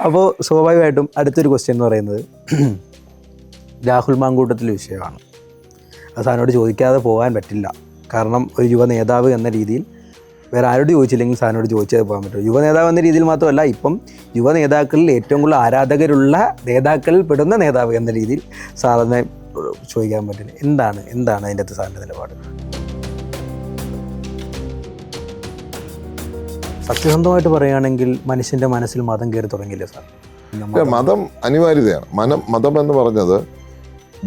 അപ്പോൾ സ്വാഭാവികമായിട്ടും അടുത്തൊരു ക്വസ്റ്റ്യൻ എന്ന് പറയുന്നത് രാഹുൽ മാങ്കൂട്ടത്തിലെ വിഷയമാണ്. അത് സാറിനോട് ചോദിക്കാതെ പോകാൻ പറ്റില്ല. കാരണം ഒരു യുവ നേതാവ് എന്ന രീതിയിൽ വേറെ ആരോട് ചോദിച്ചില്ലെങ്കിൽ സാറിനോട് ചോദിച്ചാൽ പോകാൻ പറ്റും. യുവ നേതാവ് എന്ന രീതിയിൽ മാത്രമല്ല, ഇപ്പം യുവ നേതാക്കളിൽ ഏറ്റവും കൂടുതൽ ആരാധകരുള്ള നേതാക്കളിൽ പെടുന്ന നേതാവ് എന്ന രീതിയിൽ സാറിനെ ചോദിക്കാൻ പറ്റില്ല. എന്താണ് അതിൻ്റെ അകത്ത് സാറിൻ്റെ നിലപാട്? സത്യസന്ധമായിട്ട് പറയുകയാണെങ്കിൽ മനുഷ്യൻ്റെ മനസ്സിൽ മതം കയറി തുടങ്ങിയില്ലേ സാർ? മതം അനിവാര്യതയാണ്. മതം എന്ന് പറഞ്ഞത്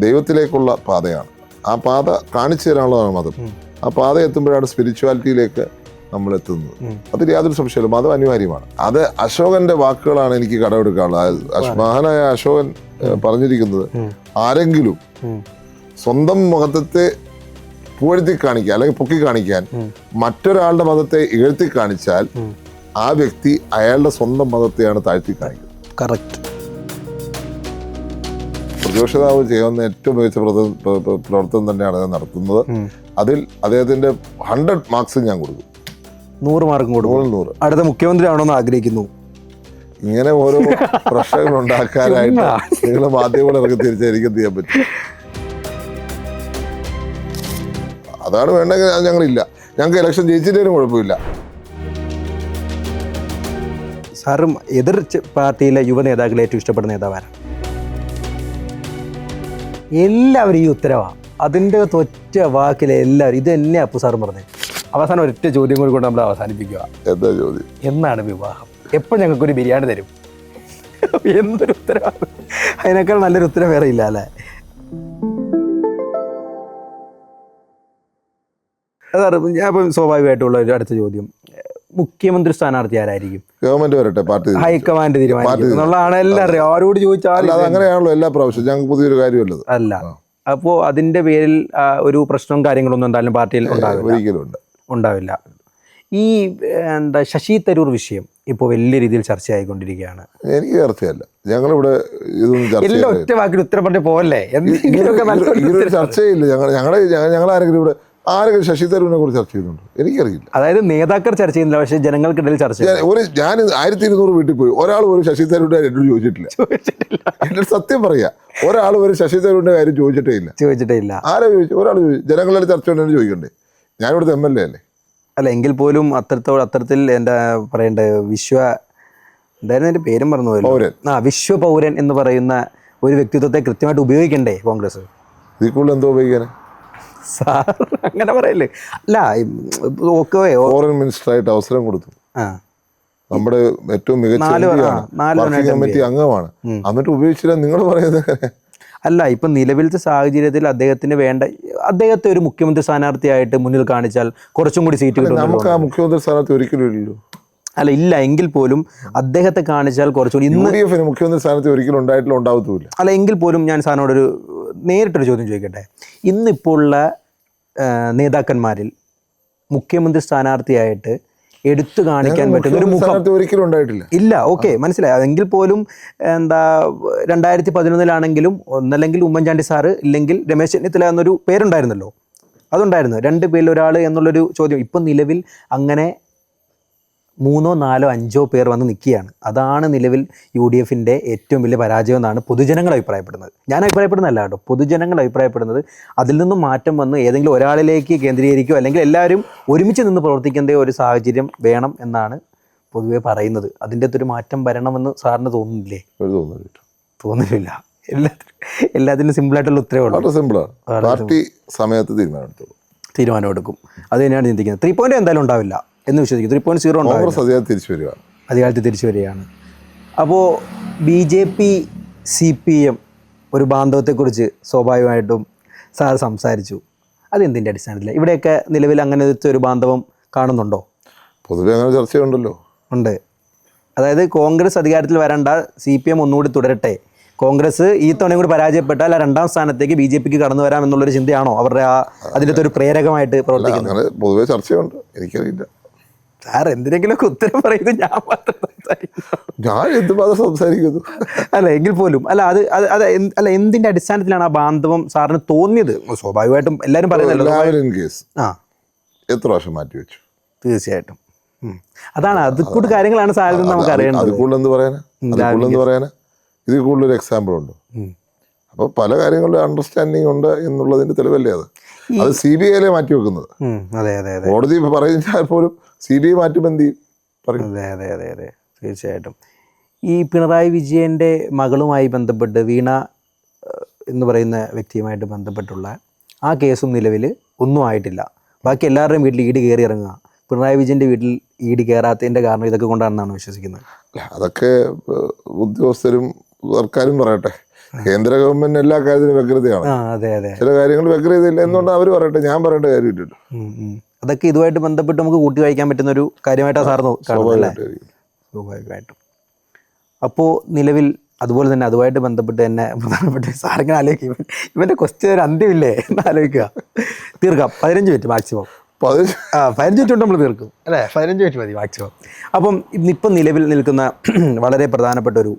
ദൈവത്തിലേക്കുള്ള പാതയാണ്. ആ പാത കാണിച്ചു തരാനുള്ളതാണ് മതം. ആ പാത എത്തുമ്പോഴാണ് സ്പിരിച്വാലിറ്റിയിലേക്ക് നമ്മൾ എത്തുന്നത്. അതിൽ യാതൊരു സംശയമില്ല, മതം അനിവാര്യമാണ്. അത് അശോകന്റെ വാക്കുകളാണ് എനിക്ക് കടമെടുക്കാനുള്ളത്. മഹാനായ അശോകൻ പറഞ്ഞിരിക്കുന്നത്, ആരെങ്കിലും സ്വന്തം മതത്തെ പുകഴ്ത്തി കാണിക്കാൻ അല്ലെങ്കിൽ പൊക്കി കാണിക്കാൻ മറ്റൊരാളുടെ മതത്തെ ഇകഴ്ത്തി കാണിച്ചാൽ ആ വ്യക്തി അയാളുടെ സ്വന്തം മതത്തെയാണ് താഴ്ത്തി കാണിക്കുന്നത്. കറക്റ്റ്. പ്രതിപക്ഷ നേതാവ് ചെയ്യുന്ന ഏറ്റവും മികച്ച പ്രവർത്തനം തന്നെയാണ് അത് നടത്തുന്നത്. അതിൽ അദ്ദേഹത്തിന്റെ 100 മാർക്സ് ഞാൻ കൊടുക്കും. 100 മാർക്കും കൊടുക്കും. 100. അടുത്ത മുഖ്യമന്ത്രി ആണോന്ന് ആഗ്രഹിക്കുന്നു. ഇങ്ങനെ ഓരോ പ്രശ്നങ്ങൾ ഉണ്ടാക്കാനായിട്ട് നിങ്ങൾ മാധ്യമങ്ങൾ ഇറക്കി തിരിച്ചാൽ എനിക്ക് എന്ത് ചെയ്യാൻ പറ്റും? അതാണ് വേണ്ടെങ്കിൽ ഞങ്ങളില്ല. ഞങ്ങൾക്ക് ഇലക്ഷൻ ജയിച്ചിട്ടേലും കുഴപ്പമില്ല. സാറും എതിർ പാർട്ടിയിലെ യുവ നേതാക്കളെ ഏറ്റവും ഇഷ്ടപ്പെടുന്ന നേതാവാണ്? എല്ലാവരും ഈ ഉത്തരവാണ്. അതിൻ്റെ ഒറ്റ വാക്കിലെ എല്ലാവരും ഇത് തന്നെ അപ്പു സാറും പറഞ്ഞത്. അവസാനം ഒരൊറ്റ ചോദ്യം കൂടി കൊണ്ട് നമ്മൾ അവസാനിപ്പിക്കുക. എന്താ ചോദ്യം? എന്നാണ് വിവാഹം? എപ്പോൾ ഞങ്ങൾക്കൊരു ബിരിയാണി തരും? എന്തൊരു ഉത്തരവാണ്! അതിനേക്കാൾ നല്ലൊരു ഉത്തരം വേറെ ഇല്ല അല്ലേ? സാറ്, ഞാൻ ഇപ്പം സ്വാഭാവികമായിട്ടുള്ള ഒരു അടുത്ത ചോദ്യം, മുഖ്യമന്ത്രി സ്ഥാനാർത്ഥി ആരായിരിക്കും? ഗവൺമെന്റ് വരട്ടെ, പാർട്ടി ഹൈക്കമാൻഡ് തീരുമാനിക്കും എന്നുള്ളതാണ് എല്ലാവരും. ആരോട് ചോദിച്ചാൽ അങ്ങനെയാണല്ലോ എല്ലാ പ്രാവശ്യം. ഞങ്ങൾക്ക് പുതിയൊരു കാര്യമല്ലത് അല്ല. അപ്പോൾ അതിൻ്റെ പേരിൽ ഒരു പ്രശ്നവും കാര്യങ്ങളൊന്നും എന്തായാലും പാർട്ടിയിൽ ഉണ്ടാവില്ല. ഈ ശശി തരൂർ വിഷയം ഇപ്പോൾ വലിയ രീതിയിൽ ചർച്ചയായിക്കൊണ്ടിരിക്കുകയാണ്. എനിക്ക് ചർച്ചയല്ല, ഞങ്ങളിവിടെ ഇതൊന്നും എല്ലാം ഒറ്റ വാക്കിൽ ഉത്തരം പറഞ്ഞ് പോകല്ലേ? ചർച്ചയില്ല. ഞങ്ങളാരെങ്കിലും ഇവിടെ ആരെങ്കിലും ശശി തരൂരിനെ കുറിച്ച് ചർച്ച ചെയ്യുന്നുണ്ട്? എനിക്കറിയില്ല. അതായത് നേതാക്കൾ ചർച്ച ചെയ്യുന്നില്ല, പക്ഷേ ജനങ്ങൾക്കിടയിൽ ചർച്ച. ഞാൻ 1200 വീട്ടിൽ പോയി, ഒരാൾ ഒരു ശശി തരൂരിന്റെ എന്നോട് ചോദിച്ചിട്ടില്ല. എന്നോട് സത്യം പറയാ, ഒരാൾ ഒരു ശശി തരൂരിന്റെ കാര്യം ചോദിച്ചിട്ടേ ഇല്ല. ആരാ ചോദിച്ചു? ഒരാൾ ചോദിച്ചു. ജനങ്ങളുടെ ചർച്ച ഉണ്ടെന്ന് ചോദിക്കണ്ടേ? ഞാനിവിടുത്തെ MLA അല്ലേ? അല്ല, എങ്കിൽ പോലും അത്തരത്തിൽ എന്താ പറയണ്ടേ, എന്തായാലും എൻ്റെ പേരും പറഞ്ഞു പോയല്ലോ, വിശ്വപൗരൻ എന്ന് പറയുന്ന ഒരു വ്യക്തിത്വത്തെ കൃത്യമായിട്ട് ഉപയോഗിക്കണ്ടേ കോൺഗ്രസ്? ഇതിൽ കൂടുതൽ എന്തോ ഉപയോഗിക്കാനാ സാർ? അങ്ങനെ പറയല്ലേ. അല്ല, ഫോറിൻ മിനിസ്റ്ററായിട്ട് അവസരം കൊടുത്തു. നമ്മുടെ ഏറ്റവും മികച്ച കമ്മിറ്റി അംഗമാണ്. എന്നിട്ട് ഉപയോഗിച്ചില്ല നിങ്ങൾ പറയുന്നത്? അല്ല, ഇപ്പം നിലവിലത്തെ സാഹചര്യത്തിൽ അദ്ദേഹത്തെ ഒരു മുഖ്യമന്ത്രി സ്ഥാനാർത്ഥിയായിട്ട് മുന്നിൽ കാണിച്ചാൽ കുറച്ചും കൂടി സീറ്റ് കിട്ടും. നമുക്ക് ആ മുഖ്യമന്ത്രി സ്ഥാനാർത്ഥി ഒരിക്കലും ഇല്ലല്ലോ. അല്ല, ഇല്ല, എങ്കിൽ പോലും അദ്ദേഹത്തെ കാണിച്ചാൽ കുറച്ചുകൂടി മുഖ്യമന്ത്രി സ്ഥാനത്ത് ഒരിക്കലും ഉണ്ടാവത്തുമില്ല. അല്ല, എങ്കിൽ പോലും ഞാൻ സാറിനോടൊരു നേരിട്ടൊരു ചോദ്യം ചോദിക്കട്ടെ. ഇന്നിപ്പോൾ ഉള്ള നേതാക്കന്മാരിൽ മുഖ്യമന്ത്രി സ്ഥാനാർത്ഥിയായിട്ട് എടുത്തു കാണിക്കാൻ പറ്റുന്ന ഒരു മുഖം ഒരിക്കലും ഉണ്ടായിട്ടില്ല. ഇല്ല, ഓക്കെ, മനസ്സിലായി. എങ്കിൽ പോലും 2011 ഒന്നല്ലെങ്കിൽ ഉമ്മൻചാണ്ടി സാറ്, ഇല്ലെങ്കിൽ രമേശ് ചെന്നിത്തല എന്നൊരു പേരുണ്ടായിരുന്നല്ലോ, അതുണ്ടായിരുന്നു. 2 പേരിൽ ഒരാൾ എന്നുള്ളൊരു ചോദ്യം. ഇപ്പം നിലവിൽ അങ്ങനെ 3, 4, 5 പേർ വന്ന് നിൽക്കുകയാണ്. അതാണ് നിലവിൽ UDFൻ്റെ ഏറ്റവും വലിയ പരാജയം എന്നാണ് പൊതുജനങ്ങൾ അഭിപ്രായപ്പെടുന്നത്. ഞാൻ അഭിപ്രായപ്പെടുന്നതല്ല കേട്ടോ, പൊതുജനങ്ങൾ അഭിപ്രായപ്പെടുന്നത്. അതിൽ നിന്നും മാറ്റം വന്ന് ഏതെങ്കിലും ഒരാളിലേക്ക് കേന്ദ്രീകരിക്കുകയോ അല്ലെങ്കിൽ എല്ലാവരും ഒരുമിച്ച് നിന്ന് പ്രവർത്തിക്കേണ്ട ഒരു സാഹചര്യം വേണം എന്നാണ് പൊതുവെ പറയുന്നത്. അതിൻ്റെ അകത്തൊരു മാറ്റം വരണമെന്ന് സാറിന് തോന്നുന്നില്ലേ? തോന്നുന്നില്ല. എല്ലാത്തിനും സിമ്പിളായിട്ടുള്ള ഉത്തരവുള്ളൂ. സിമ്പിളാണ്. പാർട്ടി സമയത്ത് തീരുമാനം എടുക്കും. അത് തന്നെയാണ് ചിന്തിക്കുന്നത്. 3 പോയിന്റ് എന്തായാലും ഉണ്ടാവില്ല എന്ന് വിശ്വസിക്കും. 3.0 അധികാരത്തിൽ തിരിച്ചു വരികയാണ്. അപ്പോൾ BJP CPM ഒരു ബാന്ധവത്തെക്കുറിച്ച് സ്വാഭാവികമായിട്ടും സാർ സംസാരിച്ചു. അതെന്തിൻ്റെ അടിസ്ഥാനത്തിൽ? ഇവിടെയൊക്കെ നിലവിൽ അങ്ങനത്തെ ഒരു ബാന്ധവം കാണുന്നുണ്ടോ? പൊതുവെ അങ്ങനെ ചർച്ചയുണ്ടല്ലോ. ഉണ്ട്. അതായത് കോൺഗ്രസ് അധികാരത്തിൽ വരണ്ട, CPM ഒന്നുകൂടി തുടരട്ടെ, കോൺഗ്രസ് ഈ തവണയും കൂടി പരാജയപ്പെട്ടാൽ ആ 2ാം സ്ഥാനത്തേക്ക് BJPക്ക് കടന്നു വരാം എന്നുള്ളൊരു ചിന്തയാണോ അവരുടെ അതിൻ്റെ ഒരു പ്രേരകമായിട്ട് പ്രവർത്തിക്കുന്നത്? പൊതുവെ ചർച്ചയുണ്ട്. എനിക്കറിയില്ല. സാർ എന്തിനെങ്കിലുമൊക്കെ ഉത്തരം പറയുന്നത് ഞാൻ മാത്രം സംസാരിക്കുന്നു. അല്ല, എങ്കിൽ പോലും അല്ല എന്തിന്റെ അടിസ്ഥാനത്തിലാണ് ആ ബാന്ധവം സാറിന് തോന്നിയത്? സ്വാഭാവികമായിട്ടും എല്ലാവരും പറയുന്നല്ലോ എത്ര വർഷം മാറ്റി വെച്ചു. തീർച്ചയായിട്ടും അതാണ്, അത് കൂടി കാര്യങ്ങളാണ് സാറിന് നമുക്ക് അറിയേണ്ടത്. എന്ത് പറയാനാ? അതിൽ കൂടുതലെന്ന് പറയാൻ ഇതിൽ കൂടുതലൊരു എക്സാമ്പിൾ ഉണ്ട്. അപ്പോൾ പല കാര്യങ്ങളിലും അണ്ടർസ്റ്റാൻഡിങ് ഉണ്ട് എന്നുള്ളതിന്റെ തെളിവല്ലേ അത് CBI മാറ്റി വെക്കുന്നത്. അതെ അതെ അതെ കോടതി പറയുന്നാൽ പോലും CBI മാറ്റുമ്പോൾ എന്ത് ചെയ്യും പറയും. അതെ അതെ അതെ അതെ തീർച്ചയായിട്ടും. ഈ പിണറായി വിജയൻ്റെ മകളുമായി ബന്ധപ്പെട്ട് വീണ എന്ന് പറയുന്ന വ്യക്തിയുമായിട്ട് ബന്ധപ്പെട്ടുള്ള ആ കേസും നിലവിൽ ഒന്നും ആയിട്ടില്ല. ബാക്കി എല്ലാവരുടെയും വീട്ടിൽ ഈട് കയറി ഇറങ്ങുക. പിണറായി വിജയൻ്റെ വീട്ടിൽ ഈട് കയറാത്തതിൻ്റെ കാരണം ഇതൊക്കെ കൊണ്ടാണെന്നാണ് വിശ്വസിക്കുന്നത്. അതൊക്കെ ഉദ്യോഗസ്ഥരും സർക്കാരും പറയട്ടെ. കേന്ദ്ര ഗവൺമെന്റ് എല്ലാ കാര്യത്തിലും വ്യഗ്രതയാണ്. അതെ അതെ ചില കാര്യങ്ങൾ വ്യഗ്രതയില്ല എന്നുകൊണ്ട് അവർ പറയട്ടെ, ഞാൻ പറയേണ്ട കാര്യമില്ലല്ലോ. അതൊക്കെ ഇതുമായിട്ട് ബന്ധപ്പെട്ട് നമുക്ക് കൂട്ടി വായിക്കാൻ പറ്റുന്ന ഒരു കാര്യമായിട്ടാണ് സാർ കാണുന്നല്ലേ? സ്വാഭാവികമായിട്ടും. അപ്പോൾ നിലവിൽ അതുപോലെ തന്നെ അതുമായിട്ട് ബന്ധപ്പെട്ട് തന്നെ പ്രധാനപ്പെട്ട സാറിങ്ങനെ ആലോചിക്കും, ഇവൻ്റെ ക്വസ്റ്റ്യൻ ഒരു അന്ത്യമില്ലേ എന്ന് ആലോചിക്കുക. തീർക്കാം, 15 മിനിറ്റ് മാക്സിമം. 15 മിനിറ്റ് കൊണ്ട് നമ്മൾ തീർക്കും അല്ലേ? 15 മിനിറ്റ് മതി മാക്സിമം. അപ്പം ഇന്നിപ്പം നിലവിൽ നിൽക്കുന്ന വളരെ പ്രധാനപ്പെട്ട ഒരു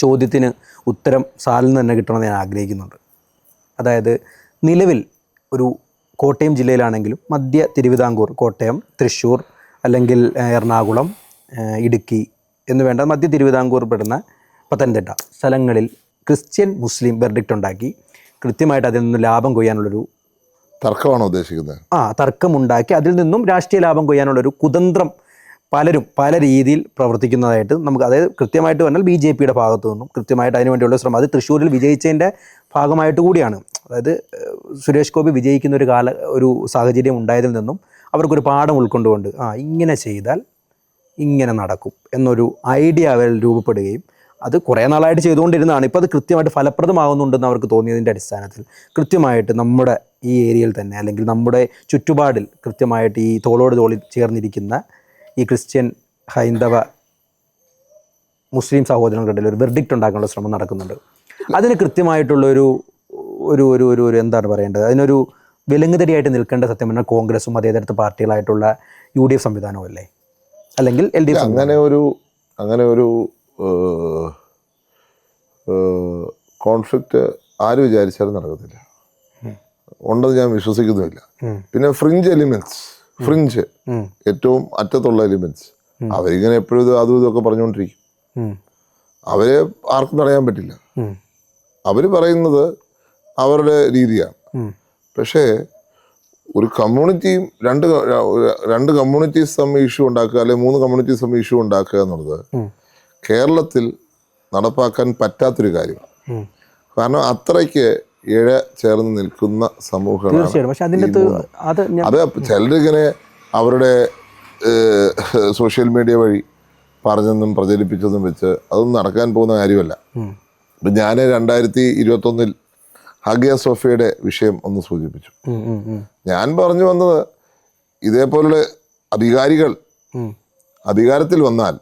ചോദ്യത്തിന് ഉത്തരം സാറിൽ നിന്ന് തന്നെ കിട്ടണമെന്ന് ഞാൻ ആഗ്രഹിക്കുന്നുണ്ട്. അതായത് നിലവിൽ ഒരു കോട്ടയം ജില്ലയിലാണെങ്കിലും മധ്യ തിരുവിതാംകൂർ, കോട്ടയം, തൃശ്ശൂർ അല്ലെങ്കിൽ എറണാകുളം, ഇടുക്കി എന്ന് വേണ്ട മധ്യ തിരുവിതാംകൂർ പെടുന്ന പത്തനംതിട്ട സ്ഥലങ്ങളിൽ ക്രിസ്ത്യൻ മുസ്ലിം വെർഡിക്റ്റ് ഉണ്ടാക്കി കൃത്യമായിട്ട് അതിൽ നിന്ന് ലാഭം കൊയ്യാനുള്ളൊരു തർക്കമാണോ ഉദ്ദേശിക്കുന്നത്? തർക്കമുണ്ടാക്കി അതിൽ നിന്നും രാഷ്ട്രീയ ലാഭം കൊയ്യാനുള്ളൊരു കുതന്ത്രം പലരും പല രീതിയിൽ പ്രവർത്തിക്കുന്നതായിട്ട് നമുക്ക്, അതായത് കൃത്യമായിട്ട് പറഞ്ഞാൽ BJPയുടെ ഭാഗത്തു നിന്നും കൃത്യമായിട്ട് അതിന് വേണ്ടിയുള്ള ശ്രമം, അത് തൃശ്ശൂരിൽ വിജയിച്ചതിൻ്റെ ഭാഗമായിട്ട് കൂടിയാണ്. അതായത് സുരേഷ് ഗോപി വിജയിക്കുന്ന ഒരു സാഹചര്യം ഉണ്ടായതിൽ നിന്നും അവർക്കൊരു പാഠം ഉൾക്കൊണ്ടുകൊണ്ട് ഇങ്ങനെ ചെയ്താൽ ഇങ്ങനെ നടക്കും എന്നൊരു ഐഡിയ അവരിൽ രൂപപ്പെടുകയും അത് കുറേ നാളായിട്ട് ചെയ്തുകൊണ്ടിരുന്നതാണ്. ഇപ്പോൾ അത് കൃത്യമായിട്ട് ഫലപ്രദമാകുന്നുണ്ടെന്ന് അവർക്ക് തോന്നിയതിൻ്റെ അടിസ്ഥാനത്തിൽ കൃത്യമായിട്ട് നമ്മുടെ ഈ ഏരിയയിൽ തന്നെ അല്ലെങ്കിൽ നമ്മുടെ ചുറ്റുപാടിൽ കൃത്യമായിട്ട് ഈ തോളോട് തോളിൽ ചേർന്നിരിക്കുന്ന ഈ ക്രിസ്ത്യൻ, ഹൈന്ദവ, മുസ്ലിം സഹോദരങ്ങളുടെ ഒരു വെർഡിക്റ്റ് ഉണ്ടാക്കാനുള്ള ശ്രമം നടക്കുന്നുണ്ട്. അതിന് കൃത്യമായിട്ടുള്ളൊരു ഒരു ഒരു ഒരു ഒരു എന്താണ് പറയേണ്ടത്, അതിനൊരു വിലങ്ങുതടിയായിട്ട് നിൽക്കേണ്ട സത്യം പറഞ്ഞാൽ കോൺഗ്രസും അതേതരത്തെ പാർട്ടികളായിട്ടുള്ള UDF സംവിധാനവും അല്ലേ, അല്ലെങ്കിൽ LDF? അങ്ങനെ ഒരു കോൺഫ്ലിക്റ്റ് ആര് വിചാരിച്ചാലും നടക്കത്തില്ല, ഉണ്ടെന്ന് ഞാൻ വിശ്വസിക്കുന്നുമില്ല. പിന്നെ ഫ്രിഞ്ച് ഏറ്റവും അറ്റത്തുള്ള എലിമെന്റ്സ് അവരിങ്ങനെ എപ്പോഴും അതും ഇതൊക്കെ പറഞ്ഞുകൊണ്ടിരിക്കും. അവരെ ആർക്കും തടയാൻ പറ്റില്ല. അവർ പറയുന്നത് അവരുടെ രീതിയാണ്. പക്ഷേ ഒരു കമ്മ്യൂണിറ്റിയും രണ്ട് കമ്മ്യൂണിറ്റീസ് തമ്മിൽ ഇഷ്യൂ ഉണ്ടാക്കുക, അല്ലെങ്കിൽ 3 കമ്മ്യൂണിറ്റീസ് തമ്മിൽ ഇഷ്യൂ ഉണ്ടാക്കുക എന്നുള്ളത് കേരളത്തിൽ നടപ്പാക്കാൻ പറ്റാത്തൊരു കാര്യമാണ്. കാരണം അത്രയ്ക്ക് ഇഴ ചേർന്ന് നിൽക്കുന്ന സമൂഹമാണ്. അത് ചിലരിങ്ങനെ അവരുടെ സോഷ്യൽ മീഡിയ വഴി പറഞ്ഞെന്നും പ്രചരിപ്പിച്ചതും വെച്ച് അതൊന്നും നടക്കാൻ പോകുന്ന കാര്യമല്ല. ഇപ്പം ഞാൻ 2021 ഹഗിയ സോഫിയയുടെ വിഷയം ഒന്ന് സൂചിപ്പിച്ചു. ഞാൻ പറഞ്ഞു വന്നത് ഇതേപോലുള്ള അധികാരികൾ അധികാരത്തിൽ വന്നാൽ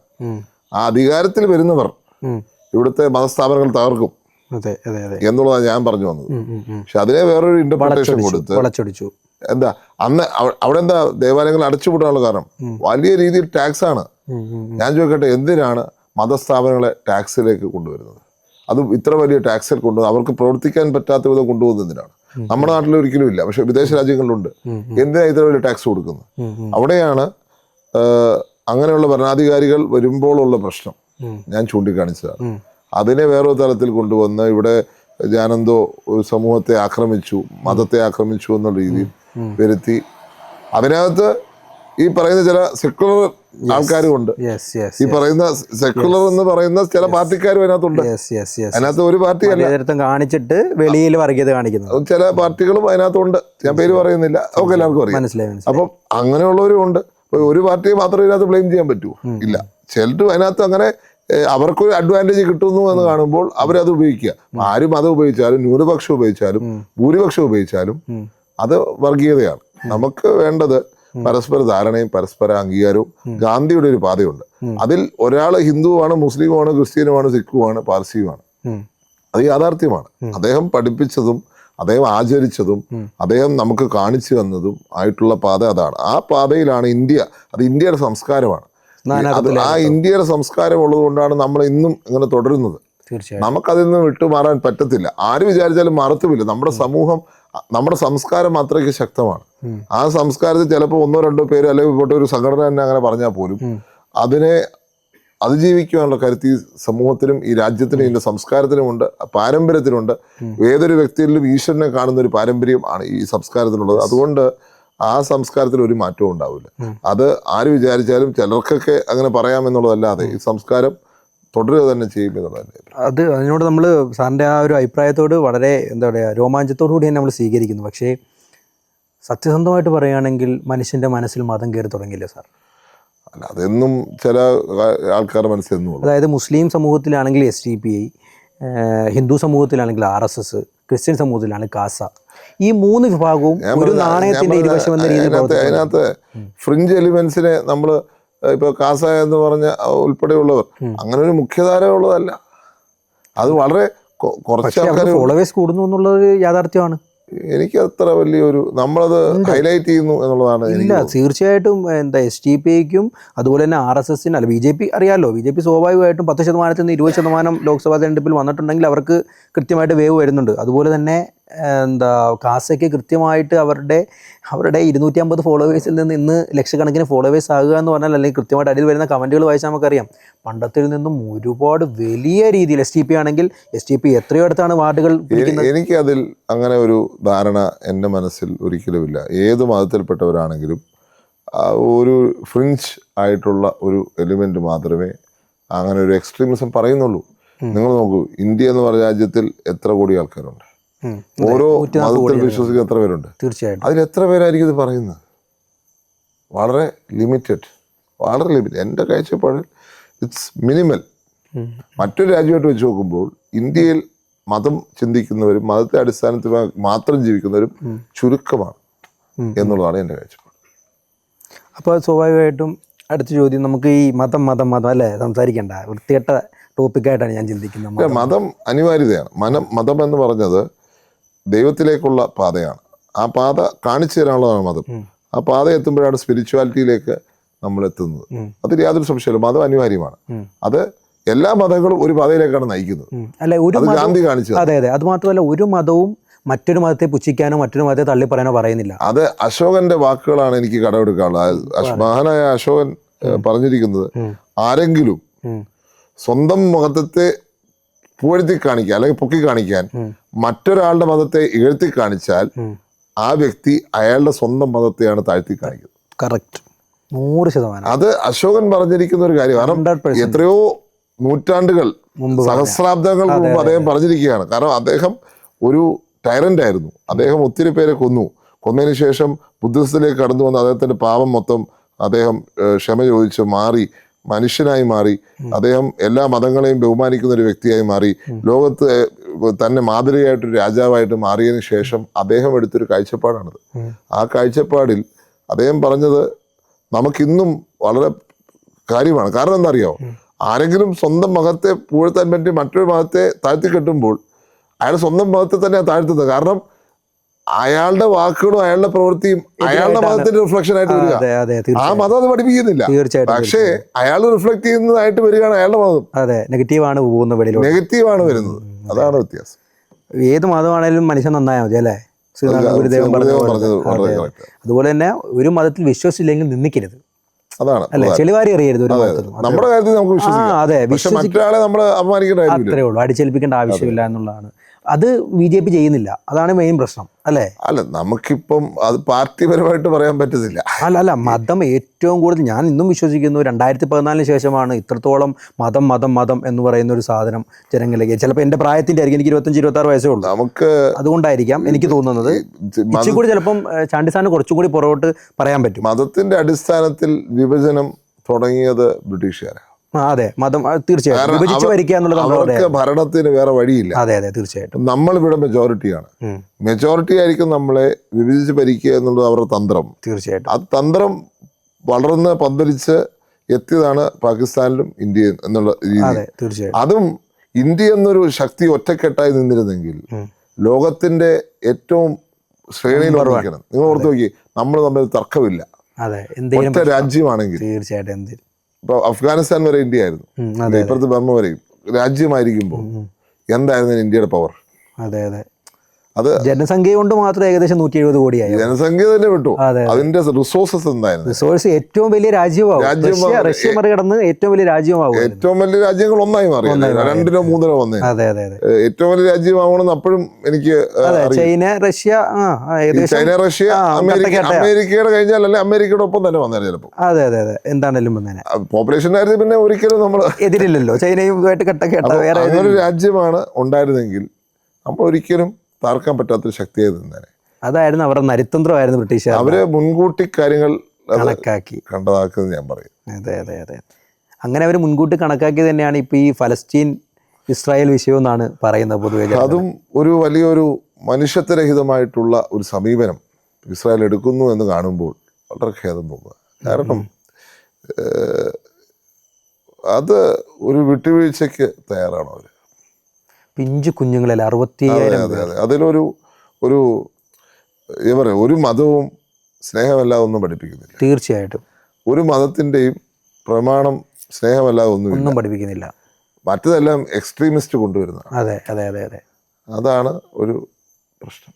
ആ അധികാരത്തിൽ വരുന്നവർ ഇവിടുത്തെ മതസ്ഥാപനങ്ങൾ തകർക്കും എന്നുള്ളതാണ് ഞാൻ പറഞ്ഞു വന്നത്. പക്ഷെ അതിനെ വേറൊരു ഇന്റർപ്രിട്ടേഷൻ കൊടുത്ത് എന്താ അന്ന് അവിടെ എന്താ ദേവാലയങ്ങൾ അടച്ചുപൂട്ടാനുള്ള കാരണം വലിയ രീതിയിൽ ടാക്സ് ആണ്. ഞാൻ ചോദിക്കട്ടെ, എന്തിനാണ് മതസ്ഥാപനങ്ങളെ ടാക്സിലേക്ക് കൊണ്ടുവരുന്നത്? അത് ഇത്ര വലിയ ടാക്സിൽ കൊണ്ടുവന്ന് അവർക്ക് പ്രവർത്തിക്കാൻ പറ്റാത്ത വിധം കൊണ്ടുപോകുന്നതിനാണ്. നമ്മുടെ നാട്ടിൽ ഒരിക്കലും ഇല്ല, പക്ഷെ വിദേശ രാജ്യങ്ങളിലുണ്ട്. എന്തിനാ ഇത്ര വലിയ ടാക്സ് കൊടുക്കുന്നത്? അവിടെയാണ് അങ്ങനെയുള്ള ഭരണാധികാരികൾ വരുമ്പോഴുള്ള പ്രശ്നം ഞാൻ ചൂണ്ടിക്കാണിച്ചതാണ്. അതിനെ വേറൊരു തലത്തിൽ കൊണ്ടുവന്ന് ഇവിടെ ഞാനെന്തോ ഒരു സമൂഹത്തെ ആക്രമിച്ചു, മതത്തെ ആക്രമിച്ചു എന്നുള്ള രീതിയിൽ വരുത്തി അതിനകത്ത് ഈ പറയുന്ന ചില സെക്കുലർ ആൾക്കാരുമുണ്ട്. ഈ പറയുന്ന സെക്കുലർ എന്ന് പറയുന്ന ചില പാർട്ടിക്കാരും അതിനകത്തുണ്ട്. അതിനകത്ത് ഒരു പാർട്ടി കാണിച്ചിട്ട് വെളിയിൽ വർഗീയത കാണിക്കുന്നത് ചില പാർട്ടികളും അതിനകത്തുണ്ട്. ഞാൻ പേര് പറയുന്നില്ല, നമുക്ക് എല്ലാവർക്കും അറിയാം. അപ്പം അങ്ങനെയുള്ളവരും ഉണ്ട്. ഒരു പാർട്ടിയെ മാത്രമേ ഇതിനകത്ത് ബ്ലെയിം ചെയ്യാൻ പറ്റൂ? ഇല്ല. ചിലരും അതിനകത്ത് അങ്ങനെ അവർക്കൊരു അഡ്വാൻറ്റേജ് കിട്ടുന്നു എന്ന് കാണുമ്പോൾ അവരത് ഉപയോഗിക്കുക. ആരും മതം ഉപയോഗിച്ചാലും ന്യൂനപക്ഷം ഉപയോഗിച്ചാലും ഭൂരിപക്ഷം ഉപയോഗിച്ചാലും അത് വർഗീയതയാണ്. നമുക്ക് വേണ്ടത് പരസ്പര ധാരണയും പരസ്പര അംഗീകാരവും. ഗാന്ധിയുടെ ഒരു പാതയുണ്ട്. അതിൽ ഒരാൾ ഹിന്ദുവാണ്, മുസ്ലിമുമാണ്, ക്രിസ്ത്യനുമാണ്, സിഖുമാണ്, പാർസിയുമാണ്. അത് യാഥാർത്ഥ്യമാണ്. അദ്ദേഹം പഠിപ്പിച്ചതും അദ്ദേഹം ആചരിച്ചതും അദ്ദേഹം നമുക്ക് കാണിച്ചു തന്നതും ആയിട്ടുള്ള പാത അതാണ്. ആ പാതയിലാണ് ഇന്ത്യ. അത് ഇന്ത്യയുടെ സംസ്കാരമാണ്. ആ ഇന്ത്യയുടെ സംസ്കാരം ഉള്ളത് കൊണ്ടാണ് നമ്മൾ ഇന്നും ഇങ്ങനെ തുടരുന്നത്. നമുക്കതിൽ നിന്ന് വിട്ടുമാറാൻ പറ്റത്തില്ല. ആര് വിചാരിച്ചാലും മാറത്തുമില്ല. നമ്മുടെ സമൂഹം, നമ്മുടെ സംസ്കാരം അത്രയ്ക്ക് ശക്തമാണ്. ആ സംസ്കാരത്തിൽ ചിലപ്പോൾ 1-2 പേര് അല്ലെങ്കിൽ ഇപ്പോഴത്തെ ഒരു സംഘടന തന്നെ അങ്ങനെ പറഞ്ഞാൽ പോലും അതിനെ അതിജീവിക്കുവാനുള്ള കരുത്ത് ഈ സമൂഹത്തിനും ഈ രാജ്യത്തിനും ഇതിന്റെ സംസ്കാരത്തിനുമുണ്ട്, പാരമ്പര്യത്തിനുണ്ട്. ഏതൊരു വ്യക്തിയിലും ഈശ്വരനെ കാണുന്ന ഒരു പാരമ്പര്യം ആണ് ഈ സംസ്കാരത്തിനുള്ളത്. അതുകൊണ്ട് ആ സംസ്കാരത്തിൽ ഒരു മാറ്റവും ഉണ്ടാവില്ല. അത് ആര് വിചാരിച്ചാലും ചിലർക്കൊക്കെ അങ്ങനെ പറയാമെന്നുള്ളതല്ലാതെ ഈ സംസ്കാരം തുടരുക തന്നെ ചെയ്യും എന്നുള്ളതല്ലേ. അതിനോട് നമ്മൾ സാറിൻ്റെ ആ ഒരു അഭിപ്രായത്തോട് വളരെ എന്താ പറയുക രോമാഞ്ചത്തോടു കൂടി തന്നെ നമ്മൾ സ്വീകരിക്കുന്നു. പക്ഷേ സത്യസന്ധമായിട്ട് പറയുകയാണെങ്കിൽ മനുഷ്യൻ്റെ മനസ്സിൽ മതം കയറി തുടങ്ങിയില്ലേ സാർ? അല്ല, അതെന്നും ചില ആൾക്കാരുടെ മനസ്സിലെന്നും അതായത് മുസ്ലിം സമൂഹത്തിലാണെങ്കിൽ SDPI, ഹിന്ദു സമൂഹത്തിലാണെങ്കിൽ RSS, ക്രിസ്ത്യൻ സമൂഹത്തിലാണെങ്കിൽ കാസ, ഈ 3 വിഭാഗവും ഒരു നാണയത്തിന്റെ ഇരുവശം എന്ന രീതിയിൽ അതിനകത്ത് ഫ്രിഞ്ച് എലിമെന്റ്സിനെ നമ്മൾ ഇപ്പൊ കാസ എന്ന് പറഞ്ഞ ഉൾപ്പെടെയുള്ളവർ അങ്ങനെ ഒരു മുഖ്യധാര ഉള്ളതല്ല. അത് വളരെ കുറച്ച് ആൾക്കാർ ഫോളോവേഴ്സ് കൂടുന്നു എന്നുള്ളത് യാഥാർത്ഥ്യമാണ്. എനിക്ക് അത്ര വലിയൊരു നമ്മളത് ഹൈലൈറ്റ് ചെയ്യുന്നു എന്നുള്ളതാണ്. ഇല്ല, തീർച്ചയായിട്ടും എന്താ SDPIക്കും അതുപോലെ തന്നെ RSSന് അല്ല BJP അറിയാമല്ലോ, BJP സ്വാഭാവികമായിട്ടും 10% നിന്ന് 20% ലോക്സഭാ തെരഞ്ഞെടുപ്പിൽ വന്നിട്ടുണ്ടെങ്കിൽ അവർക്ക് കൃത്യമായിട്ട് വേവ് വരുന്നുണ്ട്. അതുപോലെ തന്നെ എന്താ കാസയ്ക്ക് കൃത്യമായിട്ട് അവരുടെ 250 ഫോളോവേഴ്സിൽ നിന്ന് ഇന്ന് ലക്ഷക്കണക്കിന് ഫോളോവേഴ്സ് ആകുക എന്ന് പറഞ്ഞാൽ, അല്ലെങ്കിൽ കൃത്യമായിട്ട് അടിയിൽ വരുന്ന കമൻറ്റുകൾ വായിച്ചാൽ നമുക്കറിയാം പണ്ടത്തിൽ നിന്നും ഒരുപാട് വലിയ രീതിയിൽ SDPI ആണെങ്കിൽ SDPI എത്രയോ അടുത്താണ് വാർഡുകൾ. എനിക്ക് അതിൽ അങ്ങനെ ഒരു ധാരണ എൻ്റെ മനസ്സിൽ ഒരിക്കലുമില്ല. ഏത് മതത്തിൽപ്പെട്ടവരാണെങ്കിലും ഒരു ഫ്രിഞ്ച് ആയിട്ടുള്ള ഒരു എലിമെന്റ് മാത്രമേ അങ്ങനെ ഒരു എക്സ്ട്രീമിസം പറയുന്നുള്ളൂ. നിങ്ങൾ നോക്കൂ, ഇന്ത്യ എന്ന് പറഞ്ഞ രാജ്യത്തിൽ എത്ര കോടി ആൾക്കാരുണ്ട്, ഓരോ മതത്തിൽ വിശ്വസിക്കുന്ന എത്ര പേരുണ്ട്, തീർച്ചയായിട്ടും അതിൽ എത്ര പേരായിരിക്കും ഇത് പറയുന്നത്? വളരെ ലിമിറ്റഡ്. എൻ്റെ കാഴ്ചപ്പാടിൽ ഇറ്റ്സ് മിനിമൽ. മറ്റൊരു രാജ്യമായിട്ട് വെച്ച് നോക്കുമ്പോൾ ഇന്ത്യയിൽ മതം ചിന്തിക്കുന്നവരും മതത്തെ അടിസ്ഥാനത്തിൽ മാത്രം ജീവിക്കുന്നവരും ചുരുക്കമാണ് എന്നുള്ളതാണ് എൻ്റെ കാഴ്ചപ്പാട്. അപ്പോൾ സ്വാഭാവികമായിട്ടും അടുത്ത ചോദ്യം, നമുക്ക് ഈ മതം അല്ലേ സംസാരിക്കേണ്ട വൃത്തികെട്ട ടോപ്പിക്കായിട്ടാണ് ഞാൻ ചിന്തിക്കുന്നത്. മതം അനിവാര്യതയാണ്. മതം എന്ന് പറഞ്ഞത് ദൈവത്തിലേക്കുള്ള പാതയാണ്. ആ പാത കാണിച്ചു തരാനുള്ളതാണ് മതം. ആ പാത എത്തുമ്പോഴാണ് സ്പിരിച്വാലിറ്റിയിലേക്ക് നമ്മൾ എത്തുന്നത്. അതിൽ യാതൊരു സംശയമില്ല, മതം അനിവാര്യമാണ്. അത് എല്ലാ മതങ്ങളും ഒരു പാതയിലേക്കാണ് നയിക്കുന്നത്. അല്ല, ഒരു ഗാന്ധി കാണിച്ചത്. അതെ, അത് മാത്രമല്ല ഒരു മതവും മറ്റൊരു മതത്തെ പുച്ഛിക്കാനോ മറ്റൊരു മതത്തെ തള്ളിപ്പറയാനോ പറയുന്നില്ല. അത് അശോകന്റെ വാക്കുകളാണ് എനിക്ക് കടമെടുക്കാനുള്ളത്. മഹാനായ അശോകൻ പറഞ്ഞിരിക്കുന്നത്, ആരെങ്കിലും സ്വന്തം മതത്തെ പുകഴ്ത്തി കാണിക്കാൻ അല്ലെങ്കിൽ പൊക്കി കാണിക്കാൻ മറ്റൊരാളുടെ മതത്തെ ഇകഴ്ത്തി കാണിച്ചാൽ ആ വ്യക്തി അയാളുടെ സ്വന്തം മതത്തെയാണ് താഴ്ത്തി കാണിക്കുന്നത്. കറക്റ്റ്, 100%. അത് അശോകൻ പറഞ്ഞിരിക്കുന്ന ഒരു കാര്യം. കാരണം എത്രയോ നൂറ്റാണ്ടുകൾ, സഹസ്രാബ്ദങ്ങൾ മുമ്പ് അദ്ദേഹം പറഞ്ഞിരിക്കുകയാണ്. കാരണം അദ്ദേഹം ഒരു ടൈറന്റ് ആയിരുന്നു. അദ്ദേഹം ഒത്തിരി പേരെ കൊന്നതിന് ശേഷം ബുദ്ധിസത്തിലേക്ക് കടന്നു വന്ന അദ്ദേഹത്തിന്റെ പാപം മൊത്തം അദ്ദേഹം ക്ഷമ ചോദിച്ച് മാറി മനുഷ്യനായി മാറി. അദ്ദേഹം എല്ലാ മതങ്ങളെയും ബഹുമാനിക്കുന്ന ഒരു വ്യക്തിയായി മാറി. ലോകത്ത് തന്നെ മാതൃകയായിട്ടൊരു രാജാവായിട്ട് മാറിയതിനു ശേഷം അദ്ദേഹം എടുത്തൊരു കാഴ്ചപ്പാടാണത്. ആ കാഴ്ചപ്പാടിൽ അദ്ദേഹം പറഞ്ഞത് നമുക്കിന്നും വളരെ കാര്യമാണ്. കാരണം എന്താ അറിയാമോ, ആരെങ്കിലും സ്വന്തം മതത്തെ പുകഴ്ത്താൻ പറ്റി മറ്റൊരു മതത്തെ താഴ്ത്തിക്കെട്ടുമ്പോൾ അയാൾ സ്വന്തം മതത്തെ തന്നെയാണ് താഴ്ത്തുന്നത്. കാരണം അയാളുടെ വാക്കുകളും അയാളുടെ പ്രവൃത്തിയും അയാളുടെ മതത്തിന്റെ റിഫ്ലക്ഷൻ ആയിട്ട് വരിക. ആ മതം അത് പഠിപ്പിക്കുന്നില്ല, പക്ഷേ അയാൾ റിഫ്ലക്ട് ചെയ്യുന്നതായിട്ട് വരികയാണ് അയാളുടെ മതം. നെഗറ്റീവാണ് വരുന്നത്. അതാണ് വ്യത്യാസം. ഏത് മതമാണേലും മനുഷ്യൻ നന്നായാൽ മതി അല്ലേ? ഗുരുദേവൻ പറഞ്ഞത്. അതുപോലെ തന്നെ ഒരു മതത്തിൽ വിശ്വസിച്ചില്ലെങ്കിൽ നിന്ദിക്കരുത്. അതാണ് അല്ലെ, ചെളിവാരി അറിയരുത് ഒരു മതത്തിലും. നമ്മുടെ കാര്യത്തിൽ നമുക്ക് വിശ്വസിക്കാം, മറ്റൊരാളെ നമ്മൾ അപമാനിക്കേണ്ട അത്രേ ഉള്ളൂ, അടിച്ചേൽപ്പിക്കേണ്ട ആവശ്യമില്ല എന്നുള്ളതാണ്. അത് BJP ചെയ്യുന്നില്ല, അതാണ് മെയിൻ പ്രശ്നം അല്ലേ? അല്ല, നമുക്കിപ്പം അത് പാർട്ടിപരമായിട്ട് പറയാൻ പറ്റുന്നില്ല. അല്ല, മതം ഏറ്റവും കൂടുതൽ ഞാൻ ഇന്നും വിശ്വസിക്കുന്നു 2014 ശേഷമാണ് ഇത്രത്തോളം മതം എന്ന് പറയുന്ന ഒരു സാധനം ജനങ്ങളിലേക്ക്. ചിലപ്പോൾ എൻ്റെ പ്രായത്തിൻ്റെ ആയിരിക്കും, എനിക്ക് 25-26 വയസ്സേ ഉള്ളൂ. നമുക്ക് അതുകൊണ്ടായിരിക്കാം എനിക്ക് തോന്നുന്നത് ഇച്ചിരി കൂടി ചിലപ്പം ചാണ്ടിസാറിന് കുറച്ചും കൂടി പുറകോട്ട് പറയാൻ പറ്റും. മതത്തിന്റെ അടിസ്ഥാനത്തിൽ വിഭജനം തുടങ്ങിയത് ബ്രിട്ടീഷുകാരാണ്. അതെ, മതം തീർച്ചയായിട്ടും വിഭജിച്ച് ഭരിക്കുക എന്നുള്ളത് അവർക്ക് ഭരണത്തിന് വേറെ വഴിയില്ല. അതെ, തീർച്ചയായിട്ടും. നമ്മളിവിടെ മെജോറിറ്റി ആയിരിക്കും നമ്മളെ വിഭജിച്ച് ഭരിക്കുക എന്നുള്ളത് അവരുടെ തന്ത്രം. തീർച്ചയായിട്ടും ആ തന്ത്രം വളർന്ന് പന്തലിച്ച് എത്തിയതാണ് പാകിസ്ഥാനിലും ഇന്ത്യയും എന്നുള്ള രീതി. തീർച്ചയായിട്ടും അതും ഇന്ത്യ എന്നൊരു ശക്തി ഒറ്റക്കെട്ടായി നിന്നിരുന്നെങ്കിൽ ലോകത്തിന്റെ ഏറ്റവും ശ്രേണിയിൽ വർദ്ധിക്കണം. നിങ്ങൾ ഓർത്ത് നോക്കി, നമ്മൾ തമ്മിൽ തർക്കമില്ല. ഒറ്റ രാജ്യമാണെങ്കിൽ തീർച്ചയായിട്ടും ഇപ്പൊ അഫ്ഗാനിസ്ഥാൻ വരെ ഇന്ത്യ ആയിരുന്നു, ഇപ്പുറത്ത് ബർമ്മ വരെയും രാജ്യമായിരിക്കുമ്പോൾ എന്തായിരുന്നു ഇന്ത്യയുടെ പവർ? അത് ജനസംഖ്യ കൊണ്ട് മാത്രം ഏകദേശം 170 കോടിയായി. ജനസംഖ്യ തന്നെ വിട്ടു, അതെ. അതിന്റെ റിസോഴ്സസ് എന്തായിരുന്നു? റിസോഴ്സ് ഏറ്റവും വലിയ രാജ്യമാവും. റഷ്യ മറികടന്ന് ഏറ്റവും വലിയ രാജ്യമാവും. ഏറ്റവും വലിയ രാജ്യങ്ങൾ ഒന്നായി മാറി, 2 3 വന്നേ. അതെ അതെ അതെ. ഏറ്റവും വലിയ രാജ്യമാവണമെന്ന് അപ്പോഴും എനിക്ക് ചൈന, റഷ്യ, ചൈന, റഷ്യ, അമേരിക്കയുടെ കഴിഞ്ഞാൽ അല്ലെ അമേരിക്കയുടെ ഒപ്പം തന്നെ വന്നേനെ ചിലപ്പോൾ. അതെ അതെ അതെ. എന്താണെങ്കിലും വന്നേനെ. പോപ്പുലേഷൻ കാര്യത്തിൽ പിന്നെ ഒരിക്കലും നമ്മൾ എതിരില്ലല്ലോ, ചൈനയുമായിട്ട് കട്ടക്കേട്ട. വേറെ ഒരു രാജ്യമാണ് ഉണ്ടായിരുന്നെങ്കിൽ നമ്മൾ ഒരിക്കലും താർക്കാൻ പറ്റാത്തൊരു ശക്തിയായി നിന്നേനെ. അതായിരുന്നു അവരുടെ നരിതന്ത്രമായിരുന്നു ബ്രിട്ടീഷുകാർ. അവര് മുൻകൂട്ടി കാര്യങ്ങൾ കണക്കാക്കി കണ്ടതാക്കുന്നത് ഞാൻ പറയും. അതെ അതെ അതെ. അങ്ങനെ അവർ മുൻകൂട്ടി കണക്കാക്കി തന്നെയാണ് ഇപ്പോൾ ഈ ഫലസ്തീൻ ഇസ്രായേൽ വിഷയം എന്നാണ് പറയുന്നത് പൊതുവെ. അതും ഒരു വലിയൊരു മനുഷ്യത്വരഹിതമായിട്ടുള്ള ഒരു സമീപനം ഇസ്രായേൽ എടുക്കുന്നു എന്ന് കാണുമ്പോൾ വളരെ ഖേദം തോന്നുക. കാരണം അത് ഒരു വിട്ടുവീഴ്ചയ്ക്ക് തയ്യാറാണ് അവർ. പിഞ്ചു കുഞ്ഞുങ്ങളല്ല 65,000. അതെ അതെ. അതിലൊരു ഒരു മതവും സ്നേഹമല്ലാതെ ഒന്നും പഠിപ്പിക്കുന്നില്ല. തീർച്ചയായിട്ടും ഒരു മതത്തിൻ്റെയും പ്രമാണം സ്നേഹമല്ലാതെ ഒന്നും പഠിപ്പിക്കുന്നില്ല. മറ്റതെല്ലാം എക്സ്ട്രീമിസ്റ്റ് കൊണ്ടുവരുന്നതാണ്. അതെ അതെ അതെ അതെ. അതാണ് ഒരു പ്രശ്നം.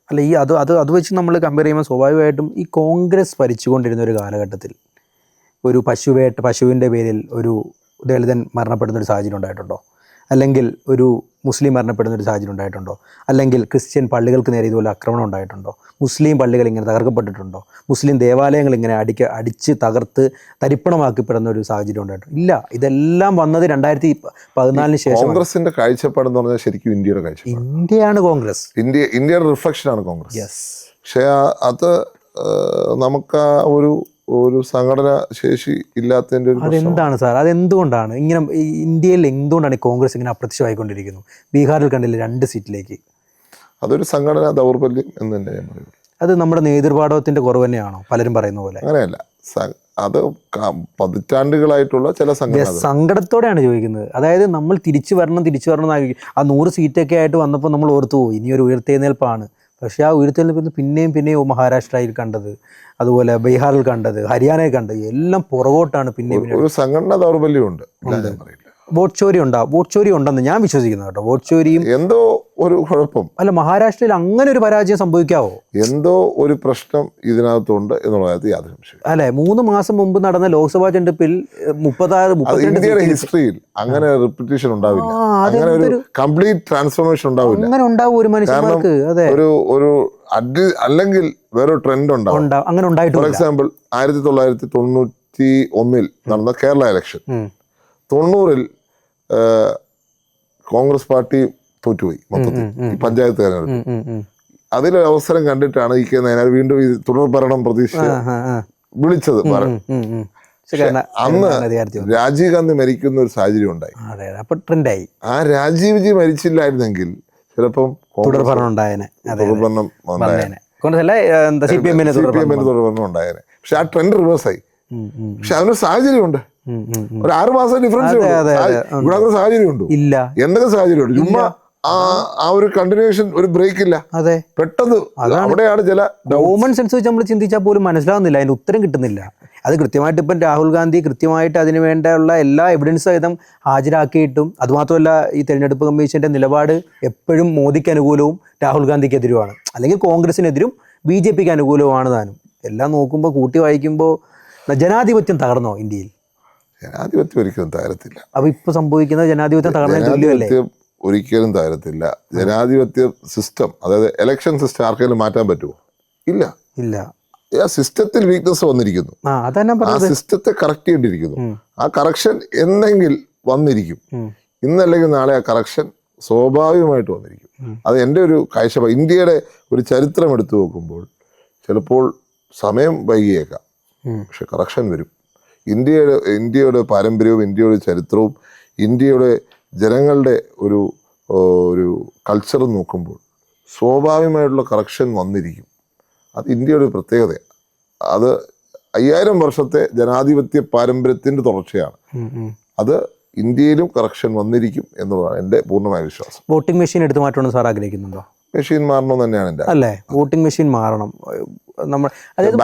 അല്ല, ഈ അത് വെച്ച് നമ്മൾ കമ്പയർ ചെയ്യുമ്പോൾ സ്വാഭാവികമായിട്ടും ഈ കോൺഗ്രസ് ഭരിച്ചുകൊണ്ടിരുന്ന ഒരു കാലഘട്ടത്തിൽ ഒരു പശുവിൻ്റെ പേരിൽ ഒരു ദളിതൻ മരണപ്പെടുന്നൊരു സാഹചര്യം ഉണ്ടായിട്ടുണ്ടോ? അല്ലെങ്കിൽ ഒരു മുസ്ലിം മരണപ്പെടുന്നൊരു സാഹചര്യം ഉണ്ടായിട്ടുണ്ടോ? അല്ലെങ്കിൽ ക്രിസ്ത്യൻ പള്ളികൾക്ക് നേരെ ഇതുപോലെ ആക്രമണം ഉണ്ടായിട്ടുണ്ടോ? മുസ്ലിം പള്ളികൾ ഇങ്ങനെ തകർക്കപ്പെട്ടിട്ടുണ്ടോ? മുസ്ലിം ദേവാലയങ്ങൾ ഇങ്ങനെ അടിച്ച് തകർത്ത് തരിപ്പണമാക്കപ്പെടുന്ന ഒരു സാഹചര്യം ഉണ്ടായിട്ടുണ്ടോ? ഇല്ല. ഇതെല്ലാം വന്നത് 2014 ശേഷം. കോൺഗ്രസിന്റെ കാഴ്ചപ്പാടെന്ന് പറഞ്ഞാൽ ശരിക്കും ഇന്ത്യയുടെ കാഴ്ചപ്പാട്. ഇന്ത്യയാണ് കോൺഗ്രസ്. ഇന്ത്യയുടെ റിഫ്ലക്ഷനാണ് കോൺഗ്രസ്. യെസ്. പക്ഷേ അത് നമുക്ക് ഒരു സംഘടന ശേഷി ഇല്ലാത്തതിൻ്റെ ഒരു അതെന്താണ് സാർ? അതെന്തുകൊണ്ടാണ് ഇങ്ങനെ ഇന്ത്യയിൽ എന്തുകൊണ്ടാണ് ഈ കോൺഗ്രസ് ഇങ്ങനെ അപ്രത്യക്ഷമായിക്കൊണ്ടിരിക്കുന്നു? ബീഹാറിൽ കണ്ടില്ലേ 2 സീറ്റിലേക്ക്. അതൊരു സംഘടനാ ദൗർബല്യം എന്ന് തന്നെ ഞാൻ പറയും. അത് നമ്മുടെ നേതൃപാടവത്തിന്റെ കുറവ് തന്നെയാണോ പലരും പറയുന്ന പോലെ? അങ്ങനെയല്ല, അത് പതിറ്റാണ്ടുകളായിട്ടുള്ള ചില സങ്കടത്തോടെയാണ് ചോദിക്കുന്നത്. അതായത് നമ്മൾ തിരിച്ചു വരണം എന്നായിരിക്കും. ആ 100 സീറ്റൊക്കെ ആയിട്ട് വന്നപ്പോൾ നമ്മൾ ഓർത്തു പോയി ഇനിയൊരു ഉയർത്തെഴുന്നേൽപ്പാണ്. പക്ഷേ ആ ഉയർത്തെഴുന്നേൽപ്പിൽ പിന്നെയും മഹാരാഷ്ട്രയിൽ കണ്ടത്, അതുപോലെ ബീഹാറിൽ കണ്ടത്, ഹരിയാനയിൽ കണ്ടത് എല്ലാം പുറകോട്ടാണ്. ഒരു സംഘടനാ ദൗർബല്യമുണ്ട്. വോട്ട് ചോരി ഉണ്ടെന്ന് ഞാൻ വിശ്വസിക്കുന്നു കേട്ടോ. വോട്ട് ചോരിയും എന്തോ ഒരു കുഴപ്പം. അല്ല, മഹാരാഷ്ട്രയിൽ അങ്ങനെ ഒരു പരാജയം സംഭവിക്കാവോ? എന്തോ ഒരു പ്രശ്നം ഇതിനകത്തുണ്ട് എന്നുള്ളത് യാതൊരു സംശയം. അല്ലെ, 3 മാസം മുമ്പ് നടന്ന ലോക്സഭാ തെരഞ്ഞെടുപ്പിൽ 32 ഹിസ്റ്ററിയിൽ അങ്ങനെ റിപ്പീറ്റേഷൻ ഉണ്ടാവില്ല. അങ്ങനെ ഒരു കംപ്ലീറ്റ് ട്രാൻസ്ഫോർമേഷൻ ഉണ്ടാവില്ല. അങ്ങനെ ഉണ്ടാവും ഒരു മനുഷ്യർക്ക്. അതെ, ഒരു അല്ലെങ്കിൽ വേറൊരു ട്രെൻഡ് ഉണ്ടാവും. അങ്ങനെ ഉണ്ടായിട്ട് ഫോർ എക്സാമ്പിൾ 1991 നടന്ന കേരള ഇലക്ഷൻ, 90 കോൺഗ്രസ് പാർട്ടി തോറ്റുപോയി മൊത്തത്തിൽ ഈ പഞ്ചായത്ത് തെരഞ്ഞെടുപ്പ്. അതിലൊരു അവസരം കണ്ടിട്ടാണ് ഈ നയനാർ വീണ്ടും ഈ തുടർ ഭരണം പ്രതീക്ഷ വിളിച്ചത്. അന്ന് രാജീവ് ഗാന്ധി മരിക്കുന്ന ഒരു സാഹചര്യം ഉണ്ടായി. ആ രാജീവ് മരിച്ചില്ലായിരുന്നെങ്കിൽ ചിലപ്പം തുടർ ഭരണം ഉണ്ടായേനെ. പക്ഷെ ആ ട്രെൻഡ് റിവേഴ്സായി. പക്ഷെ അതിനൊരു സാഹചര്യമുണ്ട്. ഒരു 6 മാസം ഡിഫറൻസ് ഇവിടെ സാഹചര്യം ഉണ്ടോ? ഇല്ല. എന്തൊക്കെ സാഹചര്യം ഉണ്ട്? ചുമ്മാ ആ ഒരു കണ്ടിന്യൂഷൻ, ഒരു ബ്രേക്ക് ഇല്ല. അതെ, പെട്ടെന്ന് അവിടെയാണ് ചില കോമൺ സെൻസ് വെച്ച് നമ്മൾ ചിന്തിച്ചാൽ പോലും മനസ്സിലാവുന്നില്ല, അതിന് ഉത്തരം കിട്ടുന്നില്ല. അത് കൃത്യമായിട്ട് ഇപ്പം രാഹുൽ ഗാന്ധി കൃത്യമായിട്ട് അതിന് വേണ്ടിയുള്ള എല്ലാ എവിഡൻസ് സഹിതം ഹാജരാക്കിയിട്ടും, അതുമാത്രമല്ല ഈ തെരഞ്ഞെടുപ്പ് കമ്മീഷന്റെ നിലപാട് എപ്പോഴും മോദിക്ക് അനുകൂലവും രാഹുൽ ഗാന്ധിക്ക് എതിരുമാണ്, അല്ലെങ്കിൽ കോൺഗ്രസിനെതിരും BJPക്ക് അനുകൂലവുമാണ് താനും. എല്ലാം നോക്കുമ്പോൾ കൂട്ടി വായിക്കുമ്പോൾ ജനാധിപത്യം തകർന്നോ ഇന്ത്യയിൽ? ജനാധിപത്യം ഒരിക്കലും തകരത്തില്ല. അപ്പൊ ഇപ്പൊ സംഭവിക്കുന്നത് ജനാധിപത്യം ജനാധിപത്യം ഒരിക്കലും തകരത്തില്ല. ജനാധിപത്യ സിസ്റ്റം, അതായത് ഇലക്ഷൻ സിസ്റ്റം ആർക്കെങ്കിലും മാറ്റാൻ പറ്റുമോ? ഇല്ല. ആ സിസ്റ്റത്തിൽ വീക്ക്നെസ് വന്നിരിക്കുന്നു. ആ സിസ്റ്റത്തെ കറക്റ്റ് ചെയ്യേണ്ടിയിരിക്കുന്നു. ആ കറക്ഷൻ എന്നെങ്കിൽ വന്നിരിക്കും. ഇന്നല്ലെങ്കിൽ നാളെ ആ കറക്ഷൻ സ്വാഭാവികമായിട്ട് വന്നിരിക്കും. അത് എൻ്റെ ഒരു കാഴ്ചപ്പാട്. ഇന്ത്യയുടെ ഒരു ചരിത്രം എടുത്തു നോക്കുമ്പോൾ ചിലപ്പോൾ സമയം വൈകിയേക്കാം, പക്ഷെ കറക്ഷൻ വരും. ഇന്ത്യയുടെ പാരമ്പര്യവും ഇന്ത്യയുടെ ചരിത്രവും ഇന്ത്യയുടെ ജനങ്ങളുടെ ഒരു കൾച്ചറും നോക്കുമ്പോൾ സ്വാഭാവികമായിട്ടുള്ള കറക്ഷൻ വന്നിരിക്കും. അത് ഇന്ത്യയുടെ ഒരു പ്രത്യേകതയാണ്. അത് 5000 വർഷത്തെ ജനാധിപത്യ പാരമ്പര്യത്തിൻ്റെ തുടർച്ചയാണ്. അത് ഇന്ത്യയിലും കറക്ഷൻ വന്നിരിക്കും എന്നുള്ളതാണ് എൻ്റെ പൂർണ്ണമായ വിശ്വാസം. വോട്ടിംഗ് മെഷീൻ എടുത്തു മാറ്റണമെന്ന് സാർ ആഗ്രഹിക്കുന്നുണ്ടോ? മെഷീൻ മാറണം തന്നെയാണ് എൻ്റെ അല്ലേ? വോട്ടിംഗ് മെഷീൻ മാറണം. നമ്മൾ അതായത്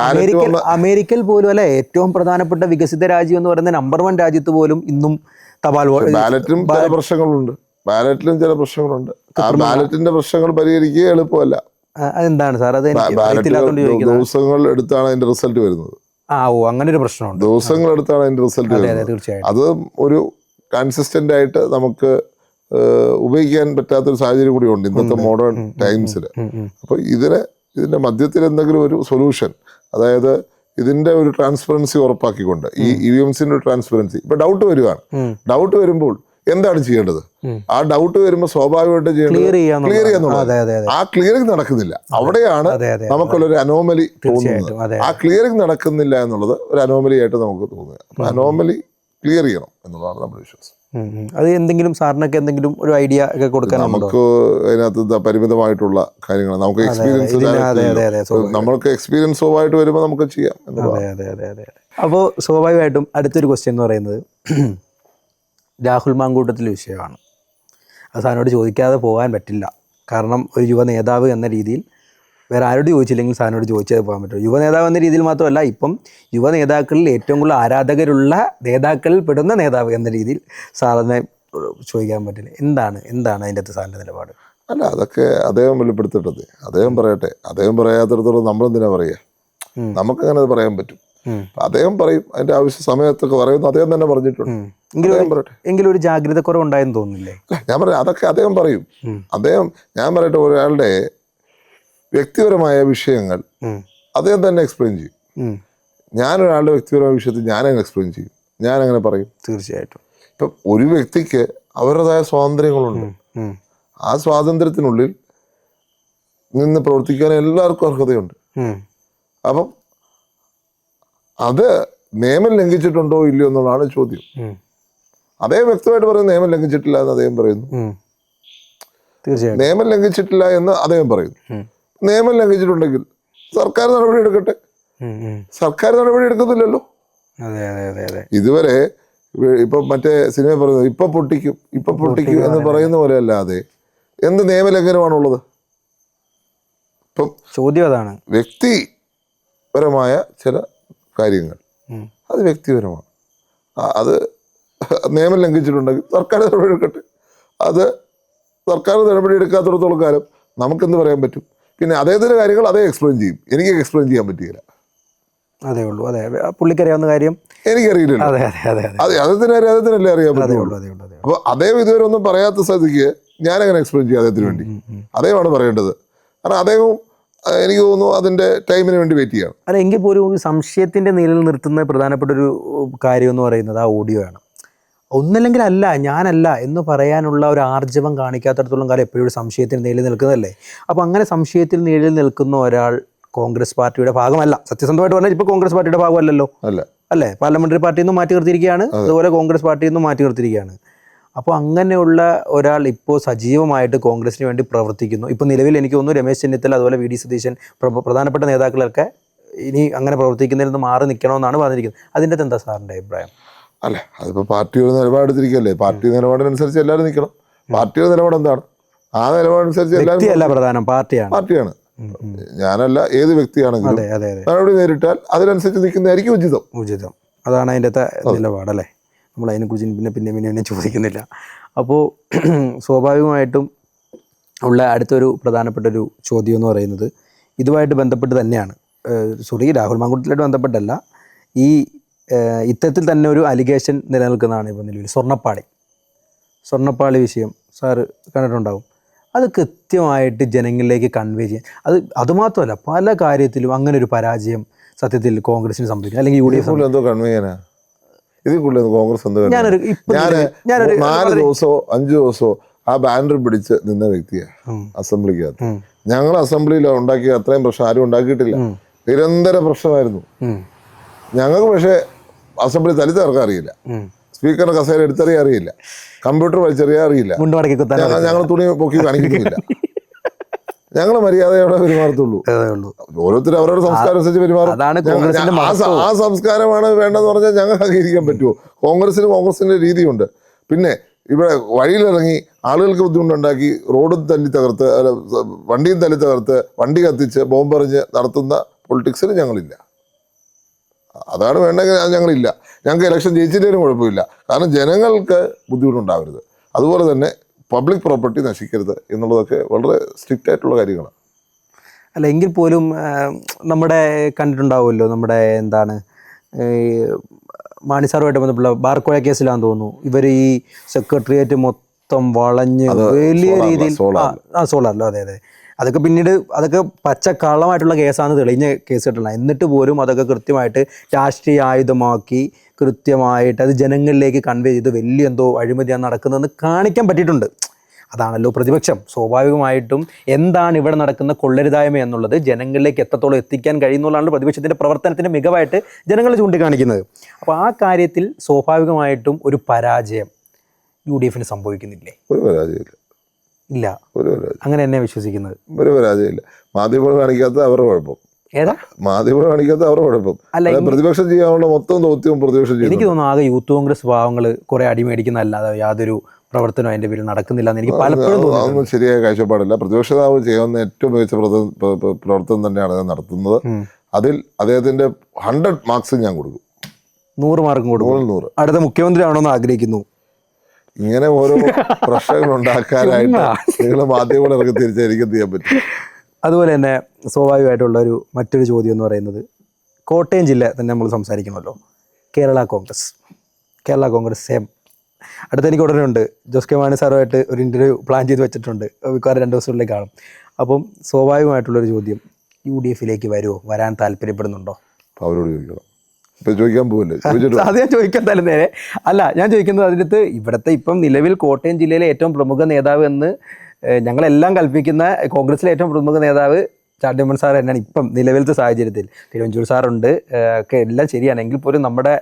അമേരിക്കയിൽ പോലും അല്ലെ, ഏറ്റവും പ്രധാനപ്പെട്ട വികസിത രാജ്യം എന്ന് പറയുന്ന നമ്പർ 1 രാജ്യത്ത് പോലും ഇന്നും തപാൽ ബാലറ്റും പല പ്രശ്നങ്ങളുണ്ട്. ബാലറ്റിലും ചില പ്രശ്നങ്ങളുണ്ട്. ആ ബാലറ്റിന്റെ പ്രശ്നങ്ങൾ പരിഹരിക്കുക എളുപ്പമല്ല. അതെന്താണ് സാർ? അത് ദിവസങ്ങൾ എടുത്താണ് അതിന്റെ റിസൾട്ട് വരുന്നത്. അങ്ങനെ ഒരു പ്രശ്നമുണ്ട്. ദിവസങ്ങൾ എടുത്താണ് അതിന്റെ റിസൾട്ട് വരുന്നത്. തീർച്ചയായും അത് ഒരു കൺസിസ്റ്റന്റ് ആയിട്ട് നമുക്ക് ഉപയോഗിക്കാൻ പറ്റാത്തൊരു സാഹചര്യം കൂടി ഉണ്ട് ഇന്നത്തെ മോഡേൺ ടൈംസിൽ. അപ്പൊ ഇതിന്റെ മധ്യത്തിൽ എന്തെങ്കിലും ഒരു സൊല്യൂഷൻ, അതായത് ഇതിന്റെ ഒരു ട്രാൻസ്പെറൻസി ഉറപ്പാക്കിക്കൊണ്ട്, ഈ EVMസിന്റെ ഒരു ട്രാൻസ്പെറൻസി. ഇപ്പൊ ഡൗട്ട് വരുവാണ്. ഡൗട്ട് വരുമ്പോൾ എന്താണ് ചെയ്യേണ്ടത്? ആ ഡൗട്ട് വരുമ്പോൾ സ്വാഭാവികമായിട്ട് ചെയ്യേണ്ടത് ക്ലിയർ ചെയ്യാന്നുള്ളത്. ആ ക്ലിയറിംഗ് നടക്കുന്നില്ല. അവിടെയാണ് നമുക്കുള്ളൊരു അനോമലി തോന്നുന്നത്. ആ ക്ലിയറിംഗ് നടക്കുന്നില്ല എന്നുള്ളത് ഒരു അനോമലി ആയിട്ട് നമുക്ക് തോന്നുക. അപ്പൊ അനോമലി ക്ലിയർ ചെയ്യണം എന്നുള്ളതാണ് നമ്മുടെ വിശ്വാസം. അത് എന്തെങ്കിലും സാറിനൊക്കെ എന്തെങ്കിലും ഒരു ഐഡിയ ഒക്കെ കൊടുക്കാൻ നമുക്ക് അതിനകത്ത് പരിമിതമായിട്ടുള്ള കാര്യങ്ങൾ നമുക്ക് എക്സ്പീരിയൻസുമായിട്ട് വരുമ്പോൾ നമുക്ക് ചെയ്യാം. അപ്പോൾ സ്വാഭാവികമായിട്ടും അടുത്തൊരു ക്വസ്റ്റ്യൻ എന്ന് പറയുന്നത് രാഹുൽ മാങ്കൂട്ടത്തിലെ വിഷയമാണ്. അത് സാറിനോട് ചോദിക്കാതെ പോകാൻ പറ്റില്ല. കാരണം ഒരു യുവ നേതാവ് എന്ന രീതിയിൽ വേറെ ആരോട് ചോദിച്ചില്ലെങ്കിൽ സാറിനോട് ചോദിച്ചത് പോകാൻ പറ്റും. യുവ നേതാവ് എന്ന രീതിയിൽ മാത്രമല്ല, ഇപ്പം യുവ നേതാക്കളിൽ ഏറ്റവും കൂടുതൽ ആരാധകരുള്ള നേതാക്കളിൽ പെടുന്ന നേതാവ് എന്ന രീതിയിൽ സാറിനെ ചോദിക്കാൻ പറ്റില്ല. എന്താണ് അതിൻ്റെ അകത്ത് സാറിൻ്റെ നിലപാട്? അല്ല, അതൊക്കെ അദ്ദേഹം വെളിപ്പെടുത്തിട്ടത് അദ്ദേഹം പറയട്ടെ. അദ്ദേഹം പറയാത്തിടത്തോളം നമ്മളെന്തിനാ പറയുക? നമുക്കങ്ങനെ അത് പറയാൻ പറ്റും. അദ്ദേഹം പറയും, അതിന്റെ ആവശ്യ സമയത്തൊക്കെ പറയുന്നു. അദ്ദേഹം തന്നെ പറഞ്ഞിട്ടുണ്ട്. എങ്കിലും ഒരു ജാഗ്രത കുറവുണ്ടായെന്ന് തോന്നുന്നില്ലേ? ഞാൻ പറയാം, അതൊക്കെ അദ്ദേഹം പറയും. ഞാൻ പറയട്ടെ, ഒരാളുടെ വ്യക്തിപരമായ വിഷയങ്ങൾ അദ്ദേഹം തന്നെ എക്സ്പ്ലെയിൻ ചെയ്യും. ഞാനൊരാളുടെ വ്യക്തിപരമായ വിഷയത്തിൽ ഞാനങ്ങനെ എക്സ്പ്ലെയിൻ ചെയ്യും, ഞാനങ്ങനെ പറയും. തീർച്ചയായിട്ടും. ഇപ്പം ഒരു വ്യക്തിക്ക് അവരുടേതായ സ്വാതന്ത്ര്യങ്ങളുണ്ട്. ആ സ്വാതന്ത്ര്യത്തിനുള്ളിൽ നിന്ന് പ്രവർത്തിക്കാൻ എല്ലാവർക്കും അർഹതയുണ്ട്. അപ്പം അത് നിയമം ലംഘിച്ചിട്ടുണ്ടോ ഇല്ലയോ എന്നുള്ളതാണ് ചോദ്യം. അദ്ദേഹം വ്യക്തമായിട്ട് പറയുന്നു നിയമം ലംഘിച്ചിട്ടില്ല എന്ന് അദ്ദേഹം പറയുന്നു. തീർച്ചയായും നിയമം ലംഘിച്ചിട്ടില്ല എന്ന് അദ്ദേഹം പറയുന്നു. നിയമം ലംഘിച്ചിട്ടുണ്ടെങ്കിൽ സർക്കാർ നടപടി എടുക്കട്ടെ. സർക്കാർ നടപടി എടുക്കുന്നില്ലല്ലോ. ഇതുവരെ ഇപ്പൊ മറ്റേ സിനിമ പറയുന്നത് ഇപ്പൊ പൊട്ടിക്കും എന്ന് പറയുന്ന പോലെ അല്ലാതെ എന്ത് നിയമലംഘനമാണുള്ളത്? ഇപ്പം ചോദ്യം അതാണ്. വ്യക്തിപരമായ ചില കാര്യങ്ങൾ അത് വ്യക്തിപരമാണ്. അത് നിയമം ലംഘിച്ചിട്ടുണ്ടെങ്കിൽ സർക്കാർ നടപടി എടുക്കട്ടെ. അത് സർക്കാർ നടപടി എടുക്കാത്തിടത്തോളം കാലം നമുക്കെന്ത് പറയാൻ പറ്റും? പിന്നെ അദ്ദേഹത്തിൻ്റെ കാര്യങ്ങൾ അതേ എക്സ്പ്ലെയിൻ ചെയ്യും. എനിക്ക് എക്സ്പ്ലെയിൻ ചെയ്യാൻ പറ്റിയില്ല. അതേ ഉള്ളൂ. അതെ, പുള്ളിക്കറിയാവുന്ന കാര്യം എനിക്കറിയില്ലല്ലോ. അതെ, അദ്ദേഹത്തിനല്ലേ അറിയാൻ പറ്റുള്ളൂ. അപ്പോൾ അദ്ദേഹം ഇതുവരെ ഒന്നും പറയാത്ത സ്ഥിതിക്ക് ഞാനങ്ങനെ എക്സ്പ്ലെയിൻ ചെയ്യും അദ്ദേഹത്തിന് വേണ്ടി. അദ്ദേഹമാണ് പറയേണ്ടത്. കാരണം അദ്ദേഹവും എനിക്ക് തോന്നുന്നു അതിൻ്റെ ടൈമിന് വേണ്ടി വെയിറ്റ് ചെയ്യണം. അല്ല, എങ്കിൽ പോലും ഒരു സംശയത്തിൻ്റെ നിലയിൽ നിർത്തുന്ന പ്രധാനപ്പെട്ട ഒരു കാര്യം എന്ന് പറയുന്നത് ആ ഓഡിയോ ആണ്. ഒന്നല്ലെങ്കിൽ അല്ല, ഞാനല്ല എന്ന് പറയാനുള്ള ഒരു ആർജവം കാണിക്കാത്തടത്തോളം കാലം എപ്പോഴും ഒരു സംശയത്തിന് നിഴലിൽ നിൽക്കുന്നതല്ലേ. അപ്പോൾ അങ്ങനെ സംശയത്തിൽ നിഴലിൽ നിൽക്കുന്ന ഒരാൾ കോൺഗ്രസ് പാർട്ടിയുടെ ഭാഗമല്ല. സത്യസന്ധമായിട്ട് പറഞ്ഞാൽ ഇപ്പോൾ കോൺഗ്രസ് പാർട്ടിയുടെ ഭാഗമല്ലല്ലോ. അല്ലേ? പാർലമെന്ററി പാർട്ടിയിൽ നിന്നും മാറ്റി നിർത്തിയിരിക്കുകയാണ്, അതുപോലെ കോൺഗ്രസ് പാർട്ടിയിൽ നിന്നും മാറ്റി നിർത്തിയിരിക്കുകയാണ്. അപ്പോൾ അങ്ങനെയുള്ള ഒരാൾ ഇപ്പോൾ സജീവമായിട്ട് കോൺഗ്രസിന് വേണ്ടി പ്രവർത്തിക്കുന്നു. ഇപ്പോൾ നിലവിൽ എനിക്ക് തോന്നുന്നു രമേശ് ചെന്നിത്തല അതുപോലെ VD സതീശൻ പ്രധാനപ്പെട്ട നേതാക്കളൊക്കെ ഇനി അങ്ങനെ പ്രവർത്തിക്കുന്നതിൽ നിന്ന് മാറി നിൽക്കണമെന്നാണ് പറഞ്ഞിരിക്കുന്നത്. അതിൻ്റെ എന്താ സാറിൻ്റെ അഭിപ്രായം? അല്ല, അതിപ്പോൾ പാർട്ടിയുടെ നിലപാടെടുത്തിരിക്കല്ലേ. പാർട്ടി നിലപാടിനനുസരിച്ച് എല്ലാവരും നിൽക്കണം. പാർട്ടിയുടെ നിലപാട് എന്താണ്? ആ നിലപാടനുസരിച്ച് എല്ലാവരും പ്രധാനം പാർട്ടിയാണ്. ഞാനല്ല, ഏത് വ്യക്തിയാണെങ്കിലും നടപടി നേരിട്ടാൽ അതിനനുസരിച്ച് നിൽക്കുന്നതായിരിക്കും ഉചിതം. അതാണ് അതിൻ്റെ നിലപാടല്ലേ. നമ്മൾ അതിനെക്കുറിച്ച് പിന്നെ ചോദിക്കുന്നില്ല. അപ്പോൾ സ്വാഭാവികമായിട്ടും ഉള്ള അടുത്തൊരു പ്രധാനപ്പെട്ടൊരു ചോദ്യം എന്ന് പറയുന്നത് ഇതുമായിട്ട് ബന്ധപ്പെട്ട് തന്നെയാണ്. രാഹുൽ മാങ്കൂട്ടത്തിലായിട്ട് ബന്ധപ്പെട്ടല്ല, ഈ ഇത്തരത്തിൽ തന്നെ ഒരു അലിഗേഷൻ നിലനിൽക്കുന്നതാണ് ഇപ്പോൾ നിലവിൽ. സ്വർണ്ണപ്പാളി വിഷയം സാറ് കണ്ടിട്ടുണ്ടാവും. അത് കൃത്യമായിട്ട് ജനങ്ങളിലേക്ക് കൺവേ ചെയ്യാൻ, അതുമാത്രമല്ല പല കാര്യത്തിലും അങ്ങനെ ഒരു പരാജയം സത്യത്തിൽ കോൺഗ്രസിന് സംഭവിക്കും. അല്ലെങ്കിൽ UDF എന്തോ കൺവേ ചെയ്യാനാ ഇതിൽ കൂടുതൽ കോൺഗ്രസ് എന്തോ. ഞാൻ 4 ദിവസമോ 5 ദിവസമോ ആ ബാനർ പിടിച്ച് നിന്ന വ്യക്തിയാണ് അസംബ്ലിക്കകത്ത്. ഞങ്ങൾ അസംബ്ലിയിൽ ഉണ്ടാക്കിയ അത്രയും പ്രശ്നം ആരും ഉണ്ടാക്കിയിട്ടില്ല. നിരന്തര പ്രശ്നമായിരുന്നു ഞങ്ങൾക്ക്. പക്ഷേ അസംബ്ലി തലി തകർക്കാൻ അറിയില്ല, സ്പീക്കറിന്റെ കസേര എടുത്തറിയാൻ അറിയില്ല, കമ്പ്യൂട്ടർ വലിച്ചെറിയാൻ അറിയില്ല, ഞങ്ങൾ തുണി പൊക്കി കാണിക്കുന്നില്ല. ഞങ്ങൾ മര്യാദയോടെ പെരുമാറത്തുള്ളൂ. ഓരോരുത്തരും അവരുടെ സംസ്കാരം അനുസരിച്ച് പെരുമാറും. ആ സംസ്കാരമാണ് വേണ്ടതെന്ന് പറഞ്ഞാൽ ഞങ്ങൾക്ക് അംഗീകരിക്കാൻ പറ്റുമോ? കോൺഗ്രസിന്റെ രീതിയുണ്ട്. പിന്നെ ഇവിടെ വഴിയിലിറങ്ങി ആളുകൾക്ക് ബുദ്ധിമുട്ടുണ്ടാക്കി റോഡും തല്ലി തകർത്ത്, വണ്ടിയും തല്ലി തകർത്ത്, വണ്ടി കത്തിച്ച് ബോംബെറിഞ്ഞ് നടത്തുന്ന പൊളിറ്റിക്സിന് ഞങ്ങളില്ല. അതാണ് വേണ്ടെങ്കിൽ ഞങ്ങളില്ല. ഞങ്ങൾക്ക് ഇലക്ഷൻ ജയിച്ചില്ലേലും കുഴപ്പമില്ല. കാരണം ജനങ്ങൾക്ക് ബുദ്ധിമുട്ടുണ്ടാവരുത്. അതുപോലെ തന്നെ പബ്ലിക് പ്രോപ്പർട്ടി നശിക്കരുത് എന്നുള്ളതൊക്കെ വളരെ സ്ട്രിക്റ്റ് ആയിട്ടുള്ള കാര്യങ്ങളാണ്. അല്ല എങ്കിൽ പോലും നമ്മുടെ കണ്ടിട്ടുണ്ടാവുമല്ലോ, നമ്മുടെ എന്താണ് മാണിസാറുമായിട്ട് ബന്ധപ്പെട്ട ബാർക്കോഴ കേസിലാന്ന് തോന്നുന്നു, ഇവർ ഈ സെക്രട്ടേറിയറ്റ് മൊത്തം വളഞ്ഞ് വലിയ രീതിയിൽ സോളാറിലോ, അതെ അതെ, അതൊക്കെ പിന്നീട് അതൊക്കെ പച്ചക്കള്ളമായിട്ടുള്ള കേസാണ് തെളിഞ്ഞ കേസ് കിട്ടണം. എന്നിട്ട് പോലും അതൊക്കെ കൃത്യമായിട്ട് രാഷ്ട്രീയ ആയുധമാക്കി കൃത്യമായിട്ട് അത് ജനങ്ങളിലേക്ക് കൺവേ ചെയ്ത് വലിയ എന്തോ അഴിമതിയാണ് നടക്കുന്നതെന്ന് കാണിക്കാൻ പറ്റിയിട്ടുണ്ട്. അതാണല്ലോ പ്രതിപക്ഷം. സ്വാഭാവികമായിട്ടും എന്താണ് ഇവിടെ നടക്കുന്ന കൊള്ളരുതായ്മ എന്നുള്ളത് ജനങ്ങളിലേക്ക് എത്രത്തോളം എത്തിക്കാൻ കഴിയുന്നതാണ് പ്രതിപക്ഷത്തിൻ്റെ പ്രവർത്തനത്തിൻ്റെ മികവായിട്ട് ജനങ്ങൾ ചൂണ്ടിക്കാണിക്കുന്നത്. അപ്പോൾ ആ കാര്യത്തിൽ സ്വാഭാവികമായിട്ടും ഒരു പരാജയം UDF സംഭവിക്കുന്നില്ലേ? ഒരു പരാജയമില്ല. ഇല്ല, അങ്ങനെ തന്നെ വിശ്വസിക്കുന്നത്. ഒരു പരാജയമില്ല. മാധ്യമങ്ങൾ കാണിക്കാത്ത അവരുടെ കുഴപ്പം. ഏതാ മാധ്യമങ്ങൾ കാണിക്കാത്ത അവരുടെ കുഴപ്പം. അല്ല, പ്രതിപക്ഷം ചെയ്യാനുള്ള മൊത്തം ദൗത്യവും പ്രതിപക്ഷം ചെയ്യും. എനിക്ക് തോന്നുന്നു ആകെ യൂത്ത് കോൺഗ്രസ് ഭാവങ്ങൾ കുറെ അടിമേടിക്കുന്നതല്ലാതെ യാതൊരു പ്രവർത്തനം അതിന്റെ പേരിൽ നടക്കുന്നില്ല എന്ന് എനിക്ക് പലപ്പോഴും തോന്നുന്നു. അതൊന്നും ശരിയായ കാഴ്ചപ്പാടില്ല. പ്രതിപക്ഷ നേതാവ് ചെയ്യാവുന്ന ഏറ്റവും മികച്ച പ്രവർത്തനം തന്നെയാണ് അദ്ദേഹം നടത്തുന്നത്. അതിൽ അദ്ദേഹത്തിന്റെ 100 മാർക്സ് ഞാൻ കൊടുക്കും. 100 മാർക്കും കൊടുക്കും. 100. അടുത്ത മുഖ്യമന്ത്രി ആണോന്ന് ആഗ്രഹിക്കുന്നു. ഇങ്ങനെ ഓരോ പ്രശ്നങ്ങൾ ഉണ്ടാക്കാനായിട്ട് നിങ്ങൾ മാധ്യമങ്ങൾ ഇറങ്ങി തിരിച്ചാൽ എനിക്ക് എന്ത് ചെയ്യാൻ പറ്റും? അതുപോലെ തന്നെ സ്വാഭാവികമായിട്ടുള്ള മറ്റൊരു ചോദ്യം എന്ന് പറയുന്നത്, കോട്ടയം ജില്ല തന്നെ നമ്മൾ സംസാരിക്കണമല്ലോ. കേരള കോൺഗ്രസ് സെയിം. അടുത്ത എനിക്ക് ഉടനെ ഉണ്ട്, ജോസ് കെ മാണി സാറുമായിട്ട് ഒരു ഇൻ്റർവ്യൂ പ്ലാൻ ചെയ്ത് വെച്ചിട്ടുണ്ട്, മിക്കവാറും 2 ദിവസത്തിനുള്ളിൽ കാണും. അപ്പം സ്വാഭാവികമായിട്ടുള്ളൊരു ചോദ്യം, UDF വരുമോ, വരാൻ താല്പര്യപ്പെടുന്നുണ്ടോ? അവരോട് ചോദിക്കണം. ഇപ്പം ചോദിക്കാൻ പോകില്ലേ? അത് ഞാൻ ചോദിക്കാൻ തന്നെ നേരെ അല്ല, ഞാൻ ചോദിക്കുന്നത് അതിനകത്ത് ഇവിടുത്തെ ഇപ്പം നിലവിൽ കോട്ടയം ജില്ലയിലെ ഏറ്റവും പ്രമുഖ നേതാവ് എന്ന് ഞങ്ങളെല്ലാം കൽപ്പിക്കുന്ന കോൺഗ്രസിലെ ഏറ്റവും പ്രമുഖ നേതാവ് ചാണ്ടിയമ്മൻ സാർ തന്നെയാണ് ഇപ്പം നിലവിലത്തെ സാഹചര്യത്തിൽ. തിരുവഞ്ചൂർ സാറുണ്ട്, ഒക്കെ എല്ലാം ശരിയാണ്. എങ്കിൽ പോലും നമ്മുടെ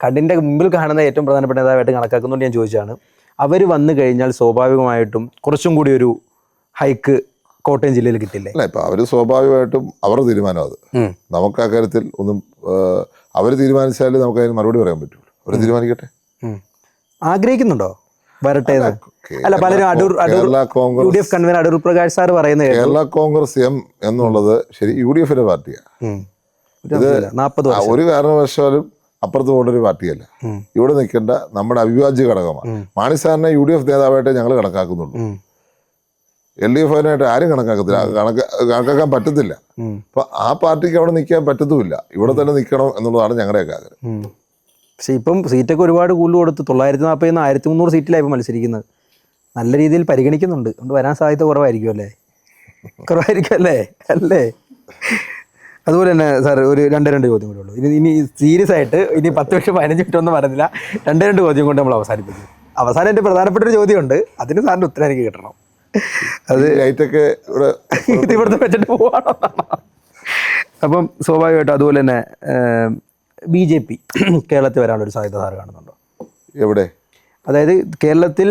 കണ്ണിൻ്റെ മുമ്പിൽ കാണുന്ന ഏറ്റവും പ്രധാനപ്പെട്ട നേതാവായിട്ട് കണക്കാക്കുന്നതുകൊണ്ട് ഞാൻ ചോദിച്ചതാണ്. അവർ വന്നു കഴിഞ്ഞാൽ സ്വാഭാവികമായിട്ടും കുറച്ചും കൂടി ഒരു ഹൈക്ക് കോട്ടയം ജില്ലയിൽ കിട്ടില്ലേ? അല്ല, ഇപ്പം അവർ സ്വാഭാവികമായിട്ടും അവരുടെ തീരുമാനം അത്. നമുക്ക് ആ കാര്യത്തിൽ ഒന്നും അവർ തീരുമാനിച്ചാൽ നമുക്ക് അതിന് മറുപടി പറയാൻ പറ്റുള്ളൂ. അവർ തീരുമാനിക്കട്ടെ. ആഗ്രഹിക്കുന്നുണ്ടോ വരട്ടെ? അല്ല, പലരും UDF convener Adoor Prakash sir പറയുന്നത് കേരള കോൺഗ്രസ് എം എന്നുള്ളത് ശരി UDF പാർട്ടിയാണ്. ഇത് 40 ഒരു കാരണവശാലും അപ്പുറത്ത് പോകേണ്ട ഒരു പാർട്ടിയല്ല. ഇവിടെ നിൽക്കേണ്ട നമ്മുടെ അവിഭാജ്യ ഘടകമാണ്. മാണി സാറിനെ UDF നേതാവായിട്ടേ ഞങ്ങൾ കണക്കാക്കുന്നുള്ളൂ. LDF ആരും കണക്കാക്കത്തില്ല, കണക്കാക്കാൻ പറ്റത്തില്ല. അപ്പൊ ആ പാർട്ടിക്ക് അവിടെ നിൽക്കാൻ പറ്റത്തുമില്ല. ഇവിടെ തന്നെ നിൽക്കണം എന്നുള്ളതാണ് ഞങ്ങളുടെയൊക്കെ ആഗ്രഹം. പക്ഷെ ഇപ്പം സീറ്റൊക്കെ ഒരുപാട് കൂടുതൽ കൊടുത്ത് 940 1300 സീറ്റിലായി ഇപ്പം മത്സരിക്കുന്നത്. നല്ല രീതിയിൽ പരിഗണിക്കുന്നുണ്ട്. അതുകൊണ്ട് വരാൻ സാധ്യത കുറവായിരിക്കും അല്ലേ? അതുപോലെ തന്നെ സാർ ഒരു 2 ചോദ്യം കൂടെ ഉള്ളൂ. ഇനി സീരിയസ് ആയിട്ട് ഇനി 10 വർഷം 15 മിനിറ്റ് ഒന്നും പറയുന്നില്ല. 2 ചോദ്യം കൊണ്ട് നമ്മൾ അവസാനിപ്പിക്കും. അവസാനം എൻ്റെ പ്രധാനപ്പെട്ട ഒരു ചോദ്യമുണ്ട്, അതിന് സാറിൻ്റെ ഉത്തരം എനിക്ക് കിട്ടണം. അത് ലൈറ്റൊക്കെ ഇവിടുത്തെ വെച്ചിട്ട് പോവാണോ? അപ്പം സ്വാഭാവികമായിട്ടും അതുപോലെ തന്നെ BJP കേരളത്തിൽ വരാനുള്ളൊരു സാധ്യത സാറ് കാണുന്നുണ്ടോ? എവിടെ? അതായത് കേരളത്തിൽ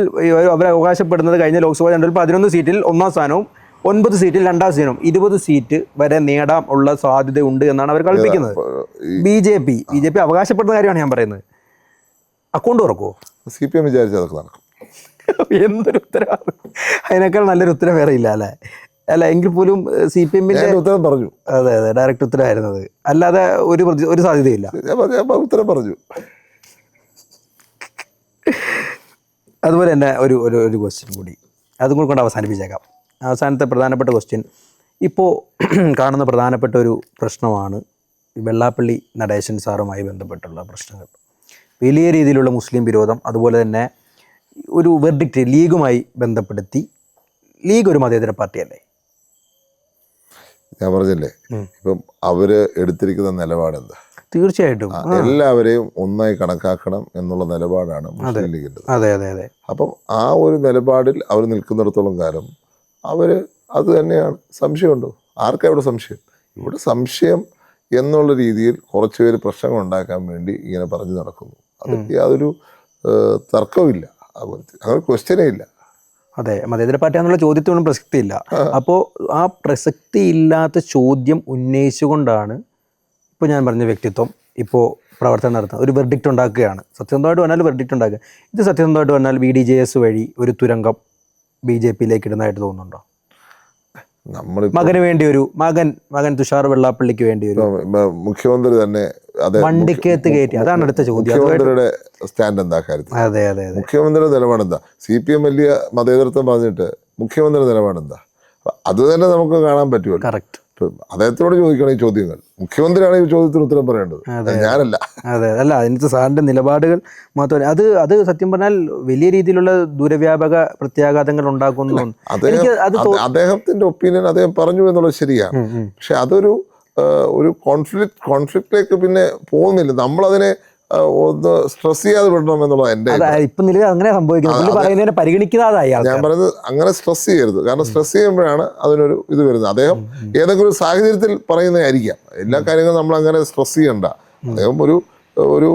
അവർ അവകാശപ്പെടുന്നത് കഴിഞ്ഞ ലോക്സഭാ തെരഞ്ഞെടുപ്പിൽ 11 സീറ്റിൽ 1ാം സ്ഥാനവും 9 സീറ്റിൽ 2ാം സ്ഥാനവും 20 സീറ്റ് വരെ നേടാൻ ഉള്ള സാധ്യത ഉണ്ട് എന്നാണ് അവർ കൽപ്പിക്കുന്നത്. BJP അവകാശപ്പെടുന്ന കാര്യമാണ് ഞാൻ പറയുന്നത്. അക്കൗണ്ട് തുറക്കുമോ? CPM വിചാരിച്ചാൽ അതൊക്കെ നടക്കും. എന്തൊരു ഉത്തരവാണ്! അതിനേക്കാൾ നല്ലൊരു ഉത്തരം വേറെ ഇല്ല അല്ല എങ്കിൽ പോലും CPM-ന്റെ ഉത്തരം പറഞ്ഞു. അതെ ഡയറക്റ്റ് ഉത്തരമായിരുന്നത്, അല്ലാതെ ഒരു സാധ്യതയില്ല. ഉത്തരം പറഞ്ഞു. അതുപോലെ തന്നെ ഒരു ക്വസ്റ്റ്യൻ കൂടി, അതും കൂടി കൊണ്ട് അവസാനിപ്പിച്ചേക്കാം. അവസാനത്തെ പ്രധാനപ്പെട്ട ക്വസ്റ്റ്യൻ, ഇപ്പോൾ കാണുന്ന പ്രധാനപ്പെട്ട ഒരു പ്രശ്നമാണ് വെള്ളാപ്പള്ളി നടേശൻ സാറുമായി ബന്ധപ്പെട്ടുള്ള പ്രശ്നങ്ങൾ. വലിയ രീതിയിലുള്ള മുസ്ലിം വിരോധം, അതുപോലെ തന്നെ ഒരു വെർഡിക്റ്റ് ലീഗുമായി ബന്ധപ്പെടുത്തി. ലീഗ് ഒരു മതേതര പാർട്ടിയല്ലേ? ഞാൻ പറഞ്ഞില്ലേ, ഇപ്പം അവര് എടുത്തിരിക്കുന്ന നിലപാട് എന്താ? തീർച്ചയായിട്ടും എല്ലാവരെയും ഒന്നായി കണക്കാക്കണം എന്നുള്ള നിലപാടാണ് മുസ്ലിം ലീഗിൻ്റെ. അതെ. അപ്പം ആ ഒരു നിലപാടിൽ അവർ നിൽക്കുന്നിടത്തോളം കാലം അവര് അത് തന്നെയാണ്. സംശയമുണ്ടോ? ആർക്കാ ഇവിടെ സംശയം? ഇവിടെ സംശയം എന്നുള്ള രീതിയിൽ കുറച്ച് പേര് പ്രശ്നങ്ങൾ ഉണ്ടാക്കാൻ വേണ്ടി ഇങ്ങനെ പറഞ്ഞു നടക്കുന്നു. അതൊക്കെ യാതൊരു തർക്കവുമില്ല, അങ്ങനെ ക്വസ്റ്റ്യനേ ഇല്ല. അതെ, മതേതര പാർട്ടിയാണെന്നുള്ള ചോദ്യത്തിനൊന്നും പ്രസക്തിയില്ല. അപ്പോൾ ആ പ്രസക്തി ഇല്ലാത്ത ചോദ്യം ഉന്നയിച്ചുകൊണ്ടാണ് ഇപ്പോൾ ഞാൻ പറഞ്ഞ വ്യക്തിത്വം ഇപ്പോൾ പ്രവർത്തനം നടത്തുന്നത്. ഒരു വെർഡിക്റ്റ് ഉണ്ടാക്കുകയാണ്. സത്യസന്ധമായിട്ട് പറഞ്ഞാൽ വെർഡിക്റ്റ് ഉണ്ടാക്കുക. ഇത് സത്യസന്ധമായിട്ട് പറഞ്ഞാൽ VDJS വഴി ഒരു തുരങ്കം BJP-യിലേക്ക് ഇടുന്നതായിട്ട് തോന്നുന്നുണ്ടോ? നമ്മളിപ്പോ മകന് വേണ്ടി ഒരു മകൻ തുഷാർ വെള്ളാപ്പള്ളിക്ക് വേണ്ടി ഒരു മുഖ്യമന്ത്രി തന്നെ വണ്ടിക്കകത്ത് കയറ്റി, അതാണ് അടുത്ത ചോദ്യം. മുഖ്യമന്ത്രിയുടെ സ്റ്റാൻഡ് എന്താ കാര്യത്തിൽ? അതെ അതെ അതെ. മുഖ്യമന്ത്രിയുടെ നിലപാടെന്താ? CPM വലിയ മതേതരത്വം പറഞ്ഞിട്ട് മുഖ്യമന്ത്രിയുടെ നിലപാടെന്താ? അത് തന്നെ നമുക്ക് കാണാൻ പറ്റുമല്ലോ. കറക്റ്റ്. അദ്ദേഹത്തോട് ചോദിക്കണം ഈ ചോദ്യങ്ങൾ. മുഖ്യമന്ത്രിയാണ് ഈ ചോദ്യത്തിന് ഉത്തരം പറയേണ്ടത്, ഞാനല്ല. അതെ, അല്ല അതിനകത്ത് സാറിന്റെ നിലപാടുകൾ മാത്രമല്ല, അത് സത്യം പറഞ്ഞാൽ വലിയ രീതിയിലുള്ള ദൂരവ്യാപക പ്രത്യാഘാതങ്ങൾ ഉണ്ടാക്കുന്നു. അദ്ദേഹത്തിന്റെ ഒപ്പീനിയൻ അദ്ദേഹം പറഞ്ഞു എന്നുള്ളത് ശരിയാണ്. പക്ഷെ അതൊരു കോൺഫ്ലിക്റ്റിലേക്ക് പിന്നെ പോകുന്നില്ല. നമ്മളതിനെ ഒന്ന് സ്ട്രെസ് ചെയ്യാതെ വിടണം എന്നുള്ളത് എൻ്റെ ഇപ്പൊ നിലവിൽ അങ്ങനെ സംഭവിക്കുന്നത്, പരിഗണിക്കുന്നതായി. ഞാൻ പറയുന്നത് അങ്ങനെ സ്ട്രെസ് ചെയ്യരുത്. കാരണം സ്ട്രെസ് ചെയ്യുമ്പോഴാണ് അതിനൊരു ഇത് വരുന്നത്. അദ്ദേഹം ഏതെങ്കിലും ഒരു സാഹചര്യത്തിൽ പറയുന്നതായിരിക്കാം. എല്ലാ കാര്യങ്ങളും നമ്മൾ അങ്ങനെ സ്ട്രെസ് ചെയ്യണ്ട. അദ്ദേഹം ഒരു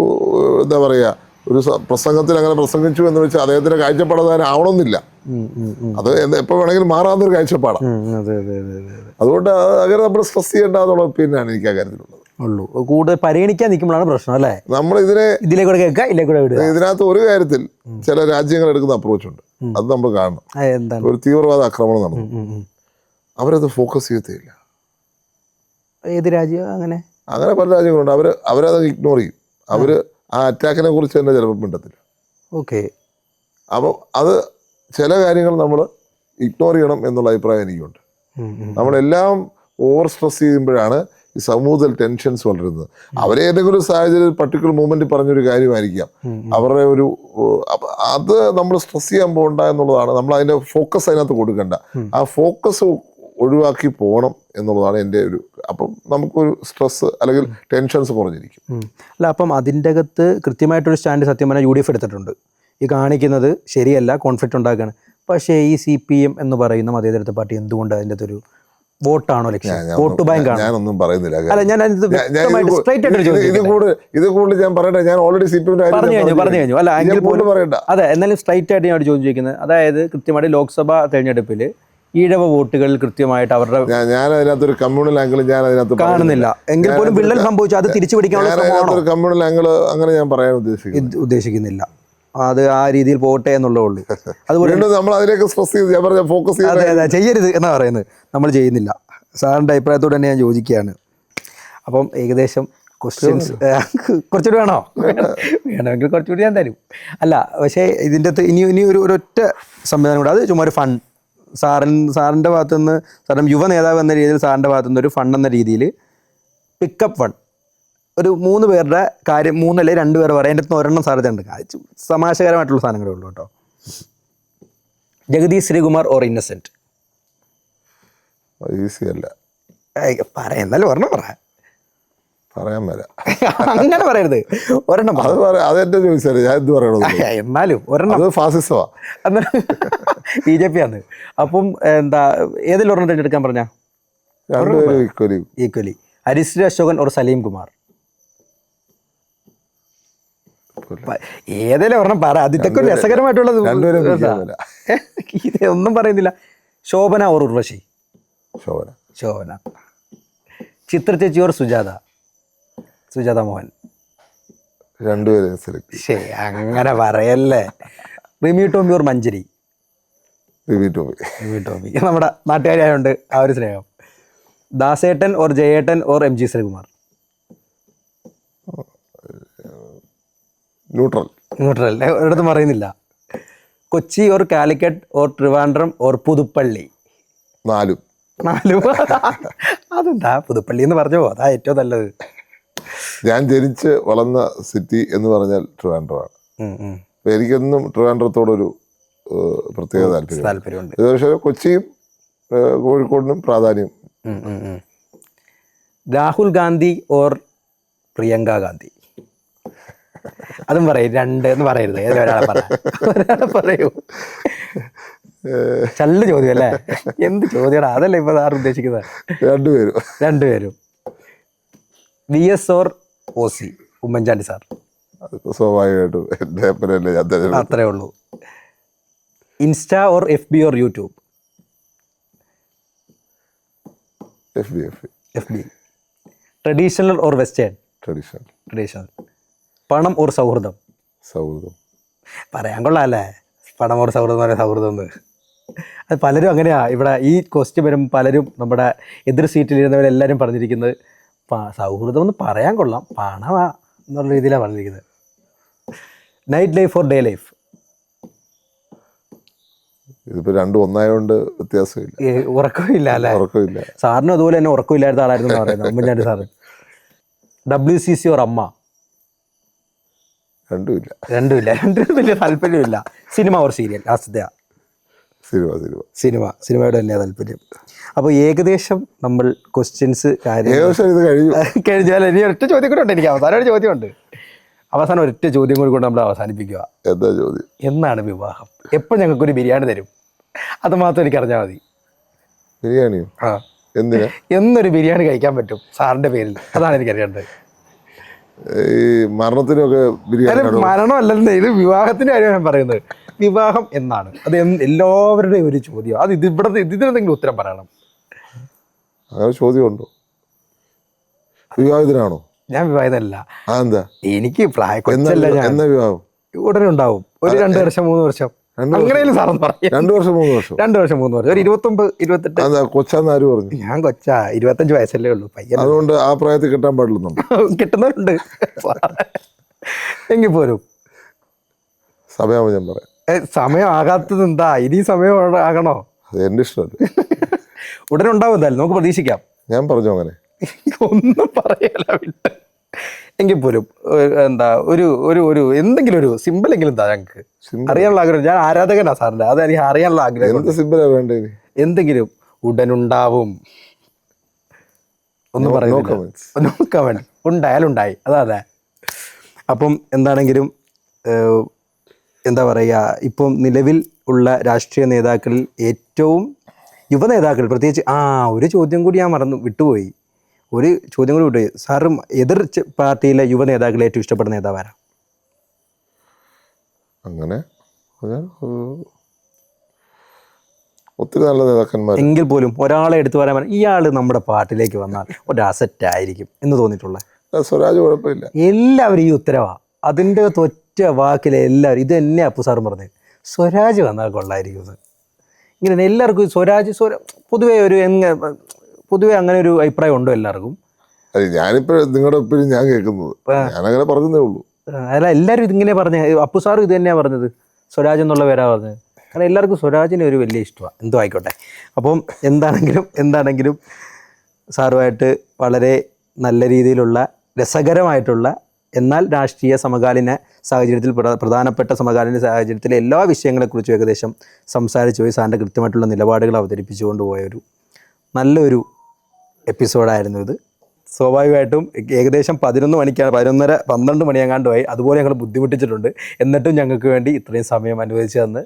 എന്താ പറയുക, ഒരു പ്രസംഗത്തിൽ അങ്ങനെ പ്രസംഗിച്ചു എന്ന് വെച്ചാൽ അദ്ദേഹത്തിന്റെ കാഴ്ചപ്പാട് ആവണമെന്നില്ല. അത് എപ്പോൾ വേണമെങ്കിലും മാറാവുന്നൊരു കാഴ്ചപ്പാടാണ്. അതുകൊണ്ട് അങ്ങനെ നമ്മൾ സ്ട്രെസ് ചെയ്യേണ്ട എന്നുള്ള ഒപ്പീനിയനാണ് എനിക്ക് ആ കാര്യത്തിലുള്ളത്. ഉള്ളൂ. കൂടുതൽ പരിഗണിക്കാൻ നിൽക്കുമ്പോഴാണ് പ്രശ്നം അല്ലേ? നമ്മൾ ഇതിലേക്കൂടെ വിടുക. ഇതിനകത്ത് ഒരു കാര്യത്തിൽ ചില രാജ്യങ്ങൾ എടുക്കുന്ന അപ്രോച്ച് ഉണ്ട്, അത് നമ്മൾ കാണണം. ഒരു തീവ്രവാദ ആക്രമണം നടന്നു, അവരത് ഫോക്കസ് ചെയ്യത്തില്ല. ഏത് രാജ്യം? അങ്ങനെ പല രാജ്യങ്ങളുണ്ട്. അവരത് ഇഗ്നോർ ചെയ്യും. അവര് ആ അറ്റാക്കിനെ കുറിച്ച് തന്നെ ചിലപ്പോൾ മിണ്ടത്തില്ല. ഓക്കെ. അപ്പം അത് ചില കാര്യങ്ങൾ നമ്മൾ ഇഗ്നോർ ചെയ്യണം എന്നുള്ള അഭിപ്രായം എനിക്കുണ്ട്. നമ്മളെല്ലാം ഓവർ സ്ട്രെസ് ചെയ്യുമ്പോഴാണ് ഈ സമൂഹത്തിൽ ടെൻഷൻസ് വളരുന്നത്. അവരെ ഏതെങ്കിലും സാഹചര്യത്തിൽ പർട്ടിക്കുലർ മൂവ്മെന്റ് പറഞ്ഞൊരു കാര്യമായിരിക്കാം അവരുടെ അത് നമ്മൾ സ്ട്രെസ് ചെയ്യാൻ പോകണ്ട എന്നുള്ളതാണ്. നമ്മൾ അതിന്റെ ഫോക്കസ് അതിനകത്ത് കൊടുക്കണ്ട. ആ ഫോക്കസ് ഒഴിവാക്കി പോകണം എന്നുള്ളതാണ് എൻ്റെ ഒരു. അപ്പം നമുക്കൊരു സ്ട്രെസ് അല്ലെങ്കിൽ ടെൻഷൻസ് കുറഞ്ഞിരിക്കും. അല്ല, അപ്പം അതിൻ്റെ അകത്ത് കൃത്യമായിട്ടൊരു സ്റ്റാൻഡ് സത്യം പറഞ്ഞാൽ UDF എടുത്തിട്ടുണ്ട്. ഈ കാണിക്കുന്നത് ശരിയല്ല, കോൺഫ്ലിക്റ്റ് ഉണ്ടാക്കുകയാണ്. പക്ഷേ ഈ CPM എന്ന് പറയുന്ന മതേതരത്വ പാർട്ടി എന്തുകൊണ്ട് അതിൻ്റെ അകത്തൊരു വോട്ടാണോ ലക്ഷ്യം? വോട്ട് ബാങ്ക് ആണ്. ഞാനൊന്നും പറയുന്നില്ല. അല്ല, ഞാൻ ഇത് കൂടുതൽ ഞാൻ പറയട്ടെ. ഞാൻ ഓൾറെഡി CPM പറഞ്ഞു കഴിഞ്ഞു. അല്ല, എങ്കിൽ പോലും പറയണ്ട. അതെ, എന്നാലും സ്ട്രൈറ്റ് ആയിട്ട് ഞാൻ ചോദ്യം ചോദിക്കുന്നത്, അതായത് കൃത്യമായിട്ട് ലോക്സഭാ തെരഞ്ഞെടുപ്പിൽ ഈഴവ വോട്ടുകൾ കൃത്യമായിട്ട് അവരുടെ ഞാൻ അതിനകത്തൊരു കമ്മ്യൂണൽ ആംഗിൾ ഞാൻ അതിനകത്ത് കാണുന്നില്ല. എങ്കിൽ പോലും വിള്ളൽ സംഭവിച്ചു, അത് തിരിച്ചു പിടിക്കാനുള്ള കമ്മ്യൂണൽ ആംഗിൾ അങ്ങനെ ഞാൻ പറയാൻ ഉദ്ദേശിക്കുന്നില്ല. അത് ആ രീതിയിൽ പോകട്ടെ എന്നുള്ളേ ഉള്ളൂ. അതുപോലെ നമ്മൾ അതിലേക്ക് സ്ട്രെസ് ചെയ്ത് ഞാൻ പറഞ്ഞ ഫോക്കസ് ചെയ്യരുത് എന്നാ പറയുന്നത്. നമ്മൾ ചെയ്യുന്നില്ല. സാറിൻ്റെ അഭിപ്രായത്തോട് തന്നെ ഞാൻ യോജിക്കുകയാണ്. അപ്പം ഏകദേശം ക്വസ്റ്റ്യൻസ് കുറച്ചുകൂടി വേണമെങ്കിൽ കുറച്ചുകൂടി ഞാൻ തരും. അല്ല, പക്ഷേ ഇതിൻ്റെ അകത്ത് ഇനി ഒരൊറ്റ സംവിധാനം കൂടെ, അത് ചുമ്മാ ഒരു ഫണ്ട് സാറിൻ്റെ ഭാഗത്തുനിന്ന്, സാറിൻ്റെ യുവ നേതാവ് എന്ന രീതിയിൽ സാറിൻ്റെ ഭാഗത്തുനിന്ന് ഒരു ഫണ്ട് എന്ന രീതിയിൽ പിക്കപ്പ് ഫണ്ട് ഒരു 3 പേരുടെ കാര്യം, 3 അല്ലെങ്കിൽ 2 പേർ പറയാം. എൻ്റെ അടുത്ത് ഒരെണ്ണം സാധ്യതയുണ്ട്. സമാശകരമായിട്ടുള്ള സാധനങ്ങളേ ഉള്ളൂ കേട്ടോ. ജഗദീഷ് ശ്രീകുമാർ ഓർ ഇന്നസെന്റ്? ഈസി അല്ല പറയാം, എന്നാലും ഒരെണ്ണം പറയാൻ വരാം. അങ്ങനെ പറയരുത്, ഒരെണ്ണം. അതെന്റെ ചോദിച്ചാൽ ഞാൻ എന്ത് പറയണത്? എന്നാലും ഒരെണ്ണം. ഫാസിസമാ, BJP ആണ്. അപ്പം എന്താ, ഏതെങ്കിലും ഒരെണ്ണം തിരഞ്ഞെടുക്കാൻ പറഞ്ഞ? ഈക്വലി. ഹരിശ്രീ അശോകൻ ഓർ സലീം കുമാർ? ഏതെങ്കിലും ഒരെണ്ണം പറ. അതിൻ്റെയൊക്കെ ഒരു രസകരമായിട്ടുള്ളത് ഒന്നും പറയുന്നില്ല. ശോഭന ഓർ ഉർവശി? ശോഭന. ചിത്ര ചേച്ചി ഓർ സുജാത മോഹൻ? ശരി, അങ്ങനെ പറയല്ലേ. റിമി ടോമി ഓർ മഞ്ജരി? റിമി ടോമി. നമ്മുടെ നാട്ടുകാരായോണ്ട് ആ ഒരു സ്നേഹം. ദാസേട്ടൻ ഓർ ജയേട്ടൻ ഓർ MG ശ്രീകുമാർ? ന്യൂട്രൽ. ഒരിടത്തും പറയുന്നില്ല. Kochi or Calicut or Trivandrum or Puthuppally? നാലും. അതെന്താ പുതുപ്പള്ളി എന്ന് പറഞ്ഞോ? അതാ ഏറ്റവും നല്ലത്. ഞാൻ ജനിച്ച് വളർന്ന സിറ്റി എന്ന് പറഞ്ഞാൽ ട്രിവാൻഡ്രമാണ്. എനിക്കെന്നും ട്രിവാൻഡ്രത്തോടൊരു പ്രത്യേക താല്പര്യമുണ്ട്. പക്ഷേ കൊച്ചിയും കോഴിക്കോടിനും പ്രാധാന്യം. രാഹുൽ ഗാന്ധി ഓർ പ്രിയങ്ക ഗാന്ധി? അതും പറയും. 2 എന്ന് പറയരുത്, ഒരാളെ പറയൂ. ചല്ല ചോദ്യം അല്ലേ? എന്ത് ചോദ്യമാണ് അതല്ലേ ഇപ്പൊ സാർ ഉദ്ദേശിക്കുന്നത്? രണ്ടുപേരും. VS or OC? Oommen Chandy sir. സ്വാഭാവികമായിട്ടും അത്രേ ഉള്ളൂ. Insta or FB or YouTube? FB. Traditional or western? Traditional. പണം ഓർ സൗഹൃദം? പറയാൻ കൊള്ളാല്ലേ, പണം ഓർ സൗഹൃദം പറയാൻ. സൗഹൃദം അത് പലരും അങ്ങനെയാ ഇവിടെ ഈ ക്വസ്റ്റ്യൻ വരുമ്പോൾ പലരും നമ്മുടെ എതിർ സീറ്റിലിരുന്നവരെല്ലാവരും പറഞ്ഞിരിക്കുന്നത് സൗഹൃദം എന്ന് പറയാൻ കൊള്ളാം, പണമാ എന്നുള്ള രീതിയിലാണ് പറഞ്ഞിരിക്കുന്നത്. Night life or day life? ഇതിപ്പോ രണ്ടും ഒന്നായതുകൊണ്ട് വ്യത്യാസമില്ല. ഉറക്കമില്ല അല്ലേ? ഉറക്കമില്ല. സാറിനും അതുപോലെ തന്നെ ഉറക്കമില്ലാത്ത ആളായിരുന്നു എന്ന് പറയുന്നത് ഉമ്മൻചാണ്ടി സാറ്. WCC ഓർ അമ്മ? രണ്ടുമില്ല. രണ്ടും വലിയ താല്പര്യമില്ല. Cinema or serial? ലാസ്റ്റത്തെയാ. സിനിമയോട് തന്നെയാണ് താല്പര്യം. അപ്പോൾ ഏകദേശം നമ്മൾ ക്വസ്റ്റ്യൻസ് കഴിഞ്ഞാൽ ഇനി ഒറ്റ ചോദ്യം കൂടെ ഉണ്ട്. എനിക്ക് അവസാനം ഒരു ചോദ്യമുണ്ട്. അവസാനം ഒറ്റ ചോദ്യം കൂടി കൊണ്ട് നമ്മൾ അവസാനിപ്പിക്കുക. എന്താ ചോദ്യം? എന്നാണ് വിവാഹം? എപ്പോൾ ഞങ്ങൾക്കൊരു ബിരിയാണി തരും? അത് മാത്രം എനിക്ക് അറിഞ്ഞാൽ മതി. ബിരിയാണിയോ? ആ, എന്തിനാ? എന്നൊരു ബിരിയാണി കഴിക്കാൻ പറ്റും സാറിന്റെ പേരിൽ? അതാണ് എനിക്കറിയേണ്ടത്. ഈ മരണത്തിനൊക്കെ ബിരിയാണി? മരണമല്ലല്ലോ, ഇത് വിവാഹത്തിന്റെ കാര്യം ഞാൻ പറയുന്നത്. വിവാഹം എന്നാണ് അത്? എല്ലാവരുടെയും ഒരു ചോദ്യം. അത് ഇതിനെന്തെങ്കിലും ഉത്തരം പറയണം. അങ്ങനെ ചോദ്യമുണ്ടോ? വിവാഹിതനാണോ? ഞാൻ വിവാഹിതല്ല. എന്താ? എനിക്ക് കൊച്ചല്ല. എന്നാ വിവാഹം? ഉടനെ ഉണ്ടാവും. ഒരു 2 വർഷം 3 വർഷം അങ്ങനെയും സാറെന്ന് പറയാം. 2 വർഷം 3 വർഷം? 2 വർഷം 3 വർഷം. ഒരു 29 28. കൊച്ചാന്ന് ആര് പറഞ്ഞു? ഞാൻ കൊച്ചാ, 25 വയസ്സല്ലേ ഉള്ളൂ പയ്യൻ. അതുകൊണ്ട് ആ പ്രായത്തിൽ കിട്ടാൻ പാടില്ലെന്നുണ്ട്? കിട്ടുന്നവരുണ്ട് എങ്കിൽ പോലും. സമയമാകുമ്പോൾ ഞാൻ പറയാം. സമയം ആകാത്തത് എന്താ? ഇനി സമയം ആകണോ? അത് എന്റെ ഇഷ്ടമല്ല. ഉടനെ ഉണ്ടാവും. എന്തായാലും നമുക്ക് പ്രതീക്ഷിക്കാം. ഞാൻ പറഞ്ഞു അങ്ങനെ ഒന്നും പറയല വിട്ട്. എങ്കിൽ പോലും എന്താ ഒരു എന്തെങ്കിലും ഒരു സിമ്പിളെങ്കിലും എന്താ ഞങ്ങൾക്ക് അറിയാനുള്ള ആഗ്രഹം. ഞാൻ ആരാധകനാ സാറിന്റെ, അത് എനിക്ക് അറിയാനുള്ള ആഗ്രഹം. എന്ത് സിമ്പിളാ വേണ്ടേ? എന്തെങ്കിലും ഉടനുണ്ടാവും ഒന്നും പറയുന്നില്ല. നോക്കാൻ വേണ്ടി ഉണ്ടായാലും ഉണ്ടായി. അതെ. അപ്പം എന്താണെങ്കിലും എന്താ പറയുക, ഇപ്പം നിലവിൽ ഉള്ള രാഷ്ട്രീയ നേതാക്കളിൽ ഏറ്റവും യുവ നേതാക്കൾ പ്രത്യേകിച്ച് ഒരു ചോദ്യം കൂടി ഞാൻ വിട്ടുപോയി. സാറും എതിർ പാർട്ടിയിലെ യുവ നേതാക്കളെ ഏറ്റവും ഇഷ്ടപ്പെടുന്ന നേതാവാരാ? അങ്ങനെ ഒത്തിരി നല്ല നേതാക്കന്മാർ. എങ്കിൽ പോലും ഒരാളെ എടുത്തു പറയാൻ ഇയാൾ നമ്മുടെ പാർട്ടിയിലേക്ക് വന്നാൽ ഒരു അസറ്റ് ആയിരിക്കും എന്ന് തോന്നിയിട്ടുള്ള? സ്വരാജ് കുഴപ്പമില്ല. എല്ലാവരും ഈ ഉത്തരവാ. അതിൻ്റെ ഒറ്റ വാക്കിലെ എല്ലാവരും ഇത് തന്നെ അപ്പു സാറും പറഞ്ഞത്, സ്വരാജ് വന്നാൽ കൊള്ളായിരിക്കും. ഇങ്ങനെ എല്ലാവർക്കും പൊതുവെ അങ്ങനെ ഒരു അഭിപ്രായം ഉണ്ടോ എല്ലാവർക്കും? ഞാനിപ്പോ നിങ്ങളുടെ ഒപ്പം ഞാൻ കേൾക്കുന്നത്, ഞാനങ്ങനെ പറഞ്ഞതേ ഉള്ളൂ. അല്ല, എല്ലാവരും ഇതിങ്ങനെ പറഞ്ഞ. അപ്പു സാറും ഇത് തന്നെയാണ് പറഞ്ഞത്, സ്വരാജ് എന്നുള്ള പേരാ പറഞ്ഞത്. കാരണം എല്ലാവർക്കും സ്വരാജിനെ ഒരു വലിയ ഇഷ്ടമാണ്. എന്തോ ആയിക്കോട്ടെ. അപ്പം എന്താണെങ്കിലും സാറുമായിട്ട് വളരെ നല്ല രീതിയിലുള്ള രസകരമായിട്ടുള്ള എന്നാൽ രാഷ്ട്രീയ സമകാലീന സാഹചര്യത്തിൽ പ്രധാനപ്പെട്ട സമകാലീന സാഹചര്യത്തിലെ എല്ലാ വിഷയങ്ങളെക്കുറിച്ചും ഏകദേശം സംസാരിച്ചു പോയി. സാറിൻ്റെ കൃത്യമായിട്ടുള്ള നിലപാടുകൾ അവതരിപ്പിച്ചുകൊണ്ട് പോയൊരു നല്ലൊരു എപ്പിസോഡായിരുന്നു ഇത്. സ്വാഭാവികമായിട്ടും ഏകദേശം 11 മണിക്കാണ്, 11:30-12 മണിയെങ്ങാണ്ട് പോയി. അതുപോലെ ഞങ്ങൾ ബുദ്ധിമുട്ടിച്ചിട്ടുണ്ട്. എന്നിട്ടും ഞങ്ങൾക്ക് വേണ്ടി ഇത്രയും സമയം അനുവദിച്ചു തന്ന്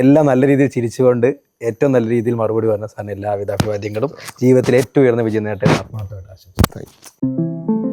എല്ലാം നല്ല രീതിയിൽ ചിരിച്ചുകൊണ്ട് ഏറ്റവും നല്ല രീതിയിൽ മറുപടി പറഞ്ഞ സാറിന് എല്ലാവിധ അഭിവാദ്യങ്ങളും. ജീവിതത്തിൽ ഏറ്റവും ഉയർന്ന വിജയം നേട്ടം ആത്മാർത്ഥമായിട്ട് ആശംസിക്കുന്നു.